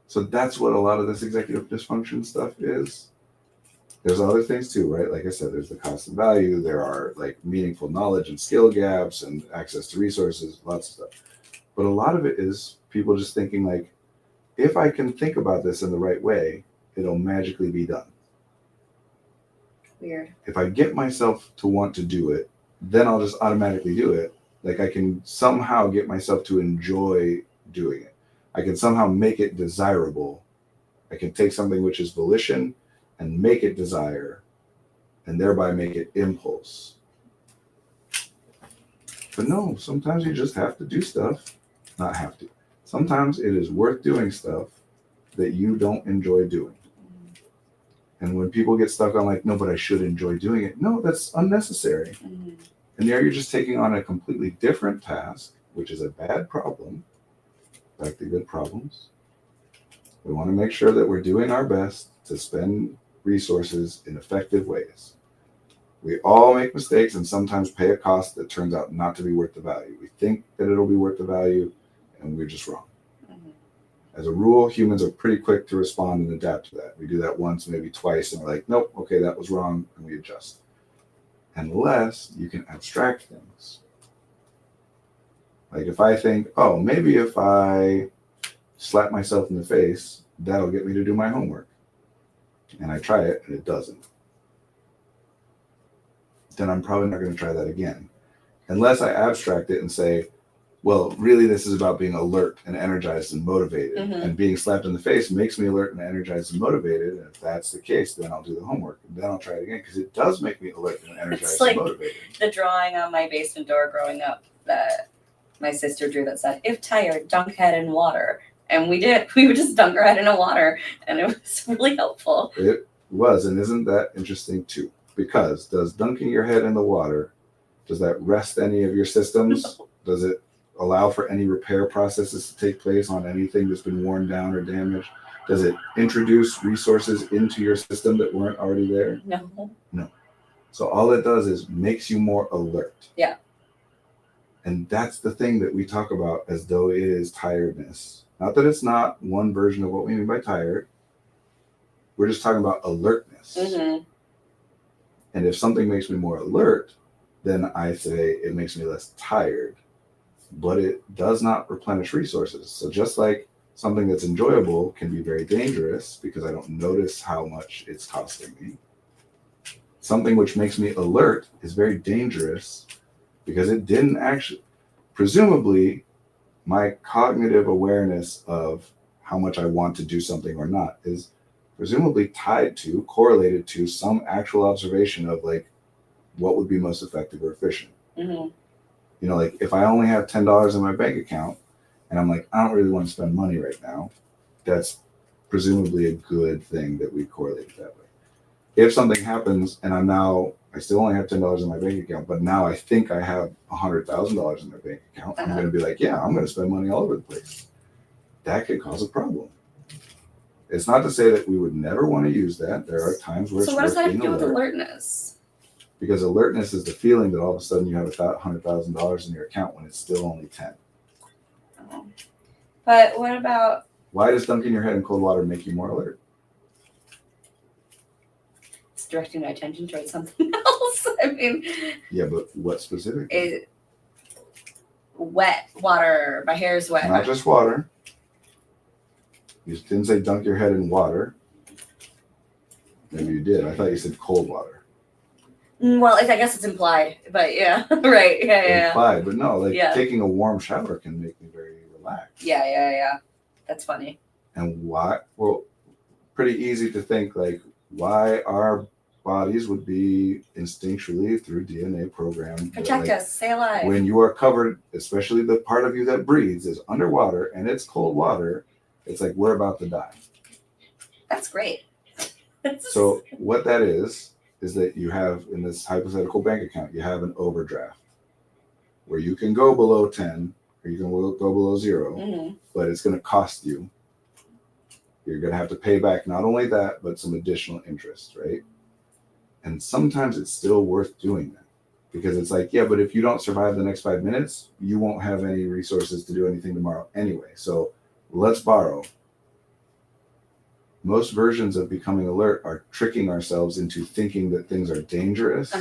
So that's what a lot of this executive dysfunction stuff is. There's other things too, right? Like I said, there's the cost and value. There are like meaningful knowledge and skill gaps and access to resources, lots of stuff. But a lot of it is people just thinking like, if I can think about this in the right way, it'll magically be done. Weird. If I get myself to want to do it, then I'll just automatically do it. Like I can somehow get myself to enjoy doing it. I can somehow make it desirable. I can take something which is volition and make it desire, and thereby make it impulse. But no, sometimes you just have to do stuff. Not have to. Sometimes it is worth doing stuff that you don't enjoy doing. And when people get stuck on like, no, but I should enjoy doing it. No, that's unnecessary. Mm-hmm. And there you're just taking on a completely different task, which is a bad problem. Back to good problems. We want to make sure that we're doing our best to spend resources in effective ways. We all make mistakes and sometimes pay a cost that turns out not to be worth the value. We think that it'll be worth the value, and we're just wrong. Mm-hmm. As a rule, humans are pretty quick to respond and adapt to that. We do that once, maybe twice, and we're like, nope, okay, that was wrong, and we adjust. Unless you can abstract things. Like if I think, oh, maybe if I slap myself in the face, that'll get me to do my homework. And I try it and it doesn't. Then I'm probably not going to try that again. Unless I abstract it and say, well, really, this is about being alert and energized and motivated. And being slapped in the face makes me alert and energized and motivated. And if that's the case, then I'll do the homework. And then I'll try it again because it does make me alert and energized like and motivated. The drawing on my basement door growing up that my sister drew that said, if tired, dunk head in water. And we did. We would just dunk our head in the water. And it was really helpful. It was. And isn't that interesting too? Because does dunking your head in the water, does that rest any of your systems? No. Does it allow for any repair processes to take place on anything that's been worn down or damaged? Does it introduce resources into your system that weren't already there? No. So all it does is makes you more alert. Yeah. And that's the thing that we talk about as though it is tiredness. Not that it's not one version of what we mean by tired. We're just talking about alertness. And if something makes me more alert, then I say it makes me less tired. But it does not replenish resources. So just like something that's enjoyable can be very dangerous because I don't notice how much it's costing me, something which makes me alert is very dangerous because it didn't actually, presumably, my cognitive awareness of how much I want to do something or not is presumably tied to, correlated to some actual observation of like what would be most effective or efficient. You know, like if I only have $10 in my bank account and I'm like, I don't really want to spend money right now, that's presumably a good thing that we correlate that way. If something happens and I still only have $10 in my bank account, but now I think I have $100,000 in my bank account, I'm going to be like, yeah, I'm going to spend money all over the place. That could cause a problem. It's not to say that we would never want to use that. There are times where So it's what does worth that have to being do with alert. alertness? Because alertness is the feeling that all of a sudden you have $100,000 in your account when it's still only 10. Oh. But what about? Why does dunking your head in cold water make you more alert? It's directing my attention towards something else. I mean, Yeah, but what specifically? Wet water. My hair's wet. Not just water. You didn't say dunk your head in water. Maybe you did. I thought you said cold water. Well, I guess it's implied, but yeah, right, yeah. Implied, but no, like Yeah. taking a warm shower can make me very relaxed. Yeah. That's funny. And why? Well, pretty easy to think like why our bodies would be instinctually through DNA programmed. Protect us. Stay alive. When you are covered, especially the part of you that breathes is underwater and it's cold water, it's like we're about to die. That's great. So what that is that you have in this hypothetical bank account, you have an overdraft where you can go below 10 or you can go below 0, but it's going to cost you. You're going to have to pay back not only that, but some additional interest, right? And sometimes it's still worth doing that because it's like, yeah, but if you don't survive the next 5 minutes, you won't have any resources to do anything tomorrow anyway. So let's borrow. Most versions of becoming alert are tricking ourselves into thinking that things are dangerous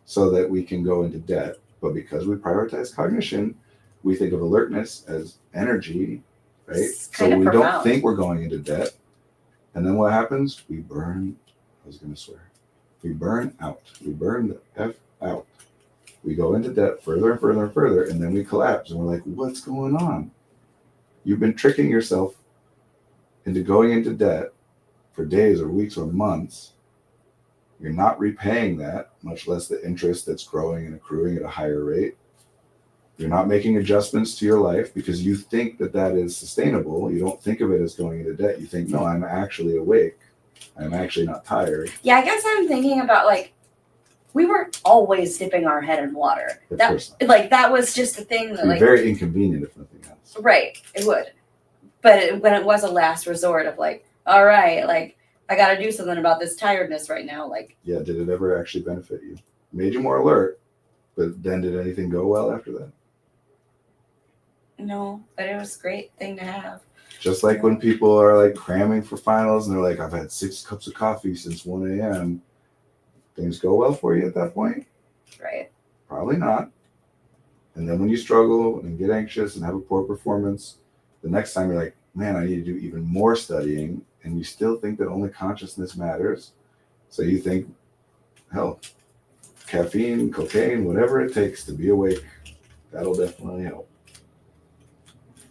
so that we can go into debt. But because we prioritize cognition, we think of alertness as energy, right? So we don't think we're going into debt. And then what happens? We burn out. We burn the F out. We go into debt further and further and further, and then we collapse. And we're like, what's going on? You've been tricking yourself into going into debt for days or weeks or months. You're not repaying that, much less the interest that's growing and accruing at a higher rate. You're not making adjustments to your life because you think that that is sustainable. You don't think of it as going into debt. You think, no, I'm actually awake. I'm actually not tired. Yeah, I guess I'm thinking about like, we weren't always dipping our head in water. Of course not. Like that was just the thing that It'd be like very inconvenient if nothing else. Right, it would. But when it was a last resort of like, all right, like I got to do something about this tiredness right now. Like, yeah, did it ever actually benefit you? Made you more alert, but then did anything go well after that? No, but it was a great thing to have. Just like when people are like cramming for finals and they're like, I've had 6 cups of coffee since 1 a.m. Things go well for you at that point? Right. Probably not. And then when you struggle and get anxious and have a poor performance, the next time you're like, man, I need to do even more studying. And you still think that only consciousness matters. So you think, hell, caffeine, cocaine, whatever it takes to be awake, that'll definitely help.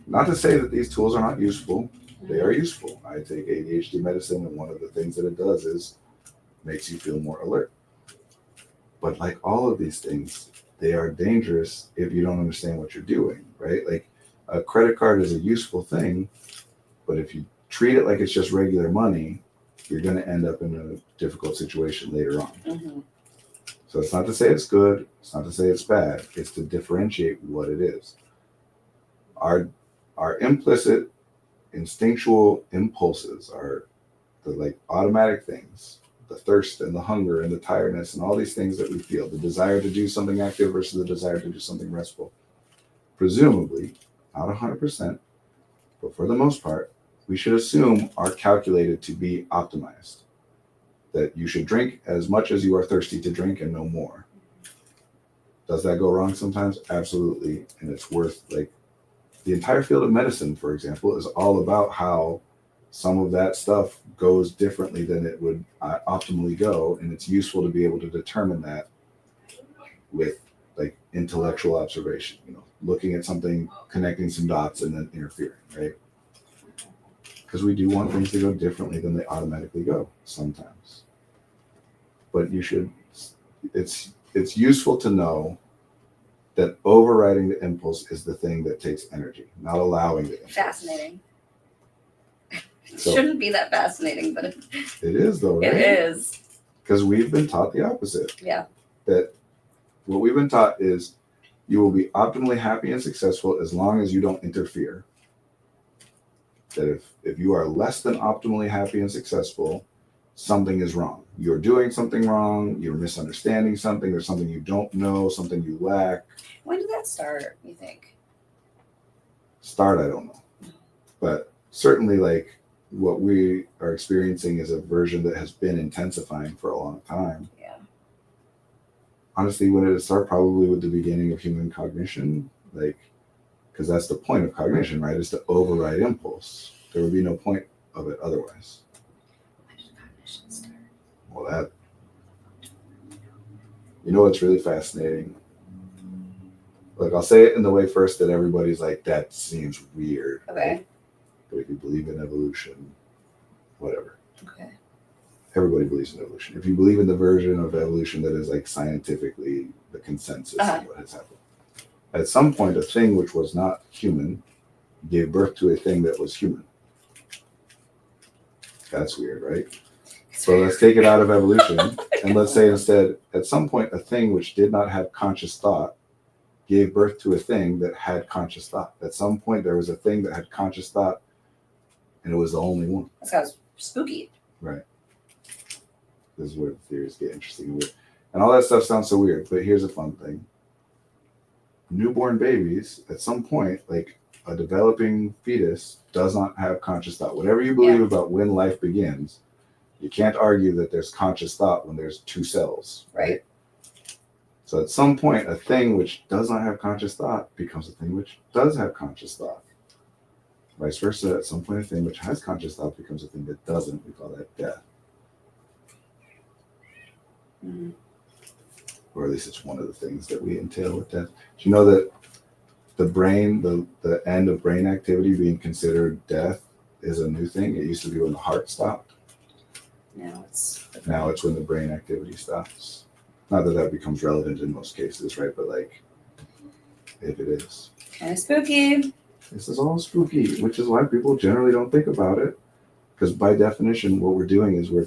Not to say that these tools are not useful. They are useful. I take ADHD medicine, and one of the things that it does is makes you feel more alert. But like all of these things, they are dangerous if you don't understand what you're doing, right? Like a credit card is a useful thing, but if you treat it like it's just regular money, you're going to end up in a difficult situation later on. Mm-hmm. So it's not to say it's good. It's not to say it's bad. It's to differentiate what it is. Our implicit instinctual impulses are the like automatic things, the thirst and the hunger and the tiredness and all these things that we feel, the desire to do something active versus the desire to do something restful. Presumably, not 100%, but for the most part, we should assume are calculated to be optimized. That you should drink as much as you are thirsty to drink and no more. Does that go wrong sometimes? Absolutely. And it's worth like the entire field of medicine, for example, is all about how some of that stuff goes differently than it would optimally go. And it's useful to be able to determine that with like intellectual observation, looking at something, connecting some dots and then interfering, right? Because we do want things to go differently than they automatically go sometimes. But it's useful to know that overriding the impulse is the thing that takes energy, not allowing the impulse. Fascinating. It So, shouldn't be that fascinating, but it is though, right? it is. Because we've been taught the opposite. Yeah. That what we've been taught is you will be optimally happy and successful as long as you don't interfere. That if you are less than optimally happy and successful, something is wrong. You're doing something wrong, you're misunderstanding something, there's something you don't know, something you lack. When did that start, you think? I don't know. But certainly like what we are experiencing is a version that has been intensifying for a long time. Yeah. Honestly, when did it start? Probably with the beginning of human cognition. Like, because that's the point of cognition, right? Is to override impulse. There would be no point of it otherwise. When did cognition start? Well, what's really fascinating? Look, I'll say it in the way first that everybody's like, that seems weird. Okay. Right? But if you believe in evolution, whatever. Okay. Everybody believes in evolution. If you believe in the version of evolution that is like scientifically the consensus of what has happened. At some point, a thing which was not human gave birth to a thing that was human. That's weird, right? So let's take it out of evolution and let's say instead, at some point, a thing which did not have conscious thought gave birth to a thing that had conscious thought. At some point, there was a thing that had conscious thought and it was the only one. That sounds spooky. Right. This is where the theories get interesting and weird. And all that stuff sounds so weird, but here's a fun thing. Newborn babies, at some point, like a developing fetus, does not have conscious thought. Whatever you believe about when life begins, you can't argue that there's conscious thought when there's 2 cells, right? So at some point, a thing which does not have conscious thought becomes a thing which does have conscious thought. Vice versa, at some point, a thing which has conscious thought becomes a thing that doesn't. We call that death. Mm-hmm. Or at least it's one of the things that we entail with death. Do you know that the brain, the end of brain activity being considered death is a new thing? It used to be when the heart stopped. Now it's when the brain activity stops. Not that becomes relevant in most cases, right? But like, if it is. Kind of spooky. This is all spooky, which is why people generally don't think about it. Because by definition, what we're doing is we're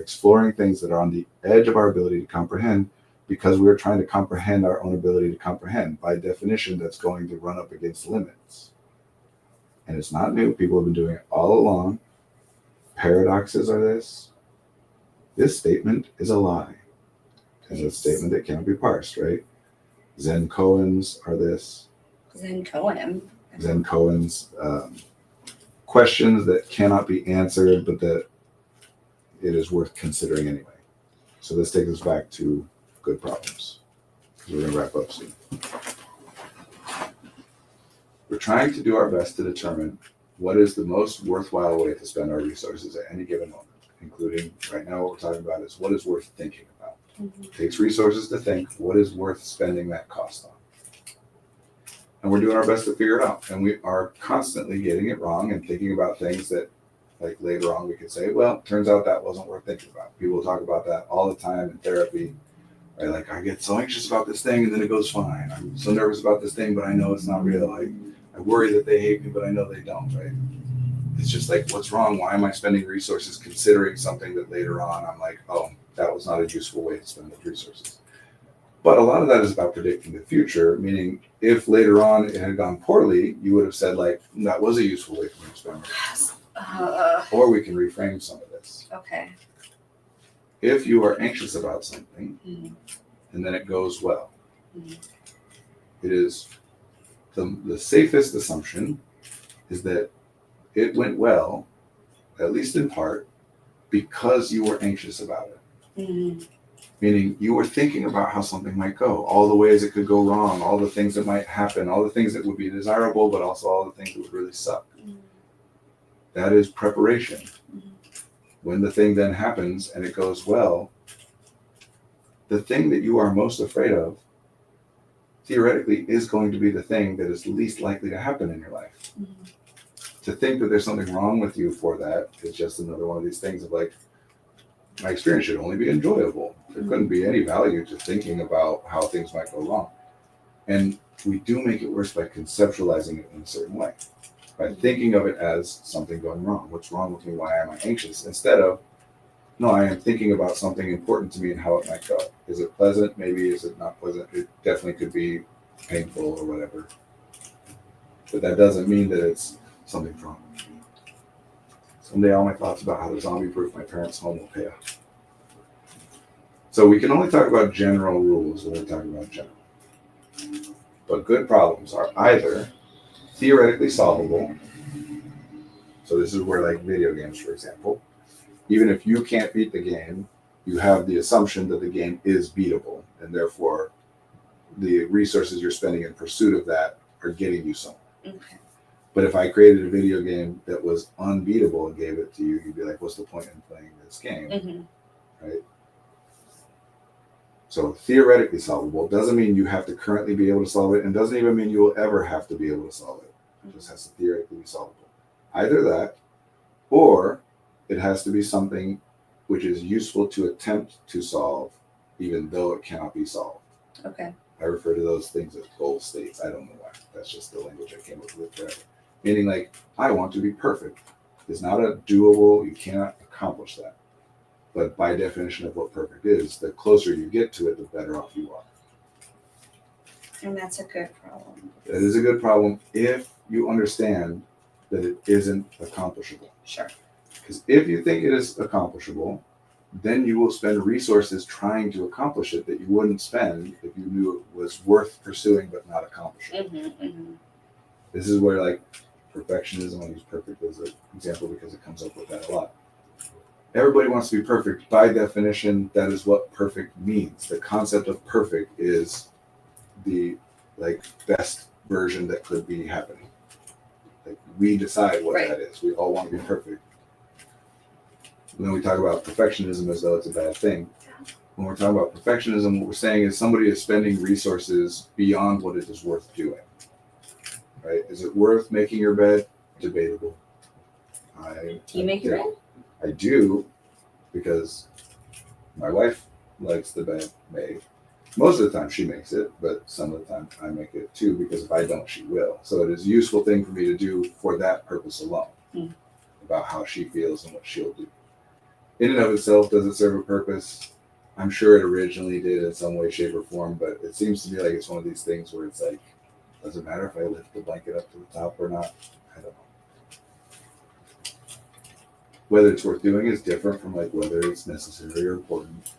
exploring things that are on the edge of our ability to comprehend because we're trying to comprehend our own ability to comprehend. By definition, that's going to run up against limits. And it's not new. People have been doing it all along. Paradoxes are this. This statement is a lie. It's a statement that can't be parsed, right? Zen koans are this. Zen koan. Zen koans. questions that cannot be answered, but that it is worth considering anyway. So this takes us back to good problems. We're going to wrap up soon. We're trying to do our best to determine what is the most worthwhile way to spend our resources at any given moment, including right now what we're talking about is what is worth thinking about. It takes resources to think what is worth spending that cost on. And we're doing our best to figure it out. And we are constantly getting it wrong and thinking about things that, like, later on we could say, well, turns out that wasn't worth thinking about. People talk about that all the time in therapy. Right? Like, I get so anxious about this thing and then it goes fine. I'm so nervous about this thing, but I know it's not real. I worry that they hate me, but I know they don't, right? It's just like, what's wrong? Why am I spending resources considering something that later on I'm like, oh, that was not a useful way to spend those resources? But a lot of that is about predicting the future, meaning if later on it had gone poorly, you would have said, like, that was a useful way for me to spend my resources. Or we can reframe some of this. Okay. If you are anxious about something and then it goes well, it is the safest assumption is that it went well, at least in part, because you were anxious about it. Meaning you were thinking about how something might go, all the ways it could go wrong, all the things that might happen, all the things that would be desirable, but also all the things that would really suck. That is preparation. When the thing then happens and it goes well, the thing that you are most afraid of theoretically is going to be the thing that is least likely to happen in your life. To think that there's something wrong with you for that is just another one of these things of like, my experience should only be enjoyable. There couldn't be any value to thinking about how things might go wrong. And we do make it worse by conceptualizing it in a certain way, by thinking of it as something going wrong. What's wrong with me? Why am I anxious? Instead of, no, I am thinking about something important to me and how it might go. Is it pleasant? Maybe. Is it not pleasant? It definitely could be painful or whatever. But that doesn't mean that it's something's wrong with me. Someday all my thoughts about how to zombie-proof my parents' home will pay off. So we can only talk about general rules when we're talking about general. But good problems are either theoretically solvable. So this is where, like, video games, for example, even if you can't beat the game, you have the assumption that the game is beatable, and therefore the resources you're spending in pursuit of that are getting you somewhere. Okay. But if I created a video game that was unbeatable and gave it to you, you'd be like, what's the point in playing this game? Right? So theoretically solvable doesn't mean you have to currently be able to solve it, and doesn't even mean you will ever have to be able to solve it. It just has to theoretically be solvable. Either that, or it has to be something which is useful to attempt to solve, even though it cannot be solved. Okay. I refer to those things as goal states. I don't know why. That's just the language I came up with forever. Meaning, like, I want to be perfect. It's not a doable, you cannot accomplish that. But by definition of what perfect is, the closer you get to it, the better off you are. And that's a good problem. That is a good problem if you understand that it isn't accomplishable. Sure. Because if you think it is accomplishable, then you will spend resources trying to accomplish it that you wouldn't spend if you knew it was worth pursuing but not accomplishing. This is where, like, perfectionism, I use perfect as an example because it comes up with that a lot. Everybody wants to be perfect. By definition, that is what perfect means. The concept of perfect is the, like, best version that could be happening. Like, we decide what that is. We all want to be perfect. And then we talk about perfectionism as though it's a bad thing. When we're talking about perfectionism, what we're saying is somebody is spending resources beyond what it is worth doing. Right? Is it worth making your bed? Debatable. Do you make your bed? I do, because my wife likes the bed made. Most of the time she makes it, but some of the time I make it too, because if I don't, she will. So it is a useful thing for me to do for that purpose alone, about how she feels and what she'll do. In and of itself, does it serve a purpose? I'm sure it originally did in some way, shape, or form, but it seems to me like it's one of these things where it's like, does it matter if I lift the blanket up to the top or not? I don't know. Whether it's worth doing is different from, like, whether it's necessary or important.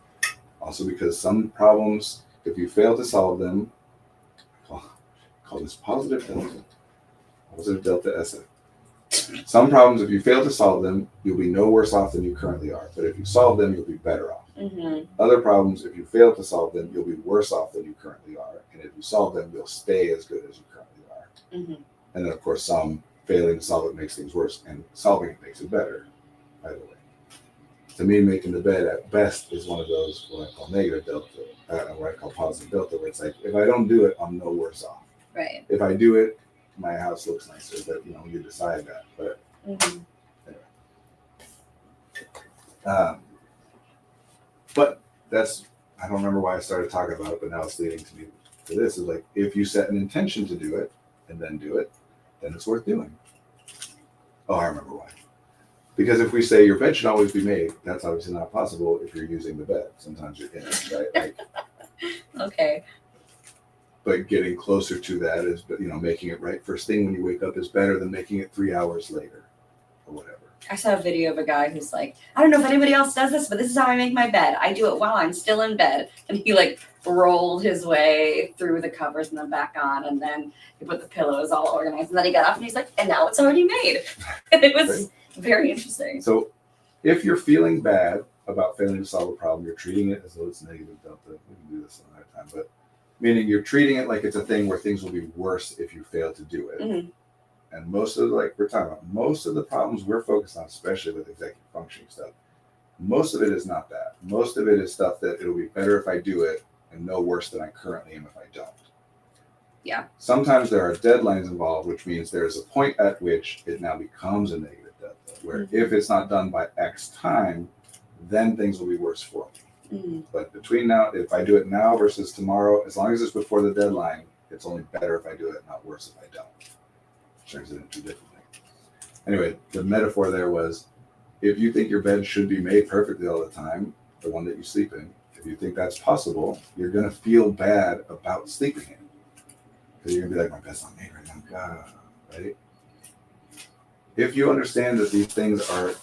Also, because some problems, if you fail to solve them, call this positive delta. Positive delta essay. Some problems, if you fail to solve them, you'll be no worse off than you currently are. But if you solve them, you'll be better off. Other problems, if you fail to solve them, you'll be worse off than you currently are. And if you solve them, you'll stay as good as you currently are. And then, of course, some failing to solve it makes things worse, and solving it makes it better, either way. To me, making the bed at best is one of those what I call negative delta, what I call positive delta, where it's like, if I don't do it, I'm no worse off. Right. If I do it, my house looks nicer, but you decide that. But anyway. But that's, I don't remember why I started talking about it, but now it's leading to me to this, is like, if you set an intention to do it and then do it, then it's worth doing. Oh, I remember why. Because if we say your bed should always be made, that's obviously not possible if you're using the bed. Sometimes you're in it, right? Like, Okay. but getting closer to that is, making it right first thing when you wake up is better than making it 3 hours later or whatever. I saw a video of a guy who's like, I don't know if anybody else does this, but this is how I make my bed. I do it while I'm still in bed. And he like rolled his way through the covers and then back on, and then he put the pillows all organized, and then he got up and he's like, and now it's already made. And it was very interesting. So if you're feeling bad about failing to solve a problem, you're treating it as though it's negative delta. We can do this another time, but meaning you're treating it like it's a thing where things will be worse if you fail to do it. And most of we're talking about, most of the problems we're focused on, especially with executive functioning stuff, most of it is not that. Most of it is stuff that it'll be better if I do it and no worse than I currently am if I don't. Yeah. Sometimes there are deadlines involved, which means there's a point at which it now becomes a negative delta, where if it's not done by X time, then things will be worse for me. But between now, if I do it now versus tomorrow, as long as it's before the deadline, it's only better if I do it, not worse if I don't. Turns it into two different things. Anyway, the metaphor there was, if you think your bed should be made perfectly all the time, the one that you sleep in, if you think that's possible, you're going to feel bad about sleeping in it. Because you're going to be like, my bed's not made right now. God, right? If you understand that these things are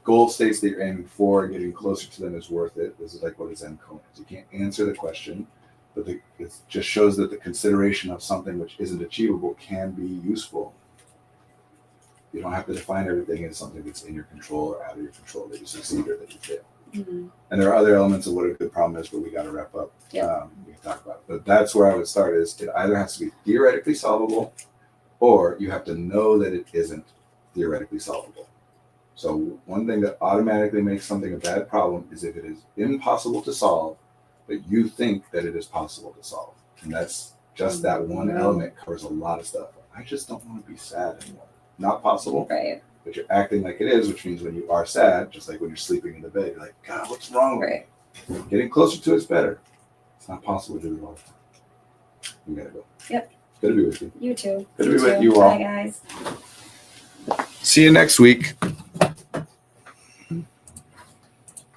goal states that you're aiming for, getting closer to them is worth it. This is like what a Zen koan is. You can't answer the question, but it just shows that the consideration of something which isn't achievable can be useful. You don't have to define everything as something that's in your control or out of your control, that you succeed or that you fail. And there are other elements of what a good problem is, but we got to wrap up. We can talk about it. But that's where I would start, is it either has to be theoretically solvable, or you have to know that it isn't theoretically solvable. So one thing that automatically makes something a bad problem is if it is impossible to solve, but you think that it is possible to solve. And that's just that one element covers a lot of stuff. I just don't want to be sad anymore. Not possible. Right. But you're acting like it is, which means when you are sad, just like when you're sleeping in the bed, you're like, God, what's wrong with me? Getting closer to it's better. It's not possible to do it all the time. You gotta go. Yep. Good to be with you. You too. Good to be with you all. Bye, guys. See you next week.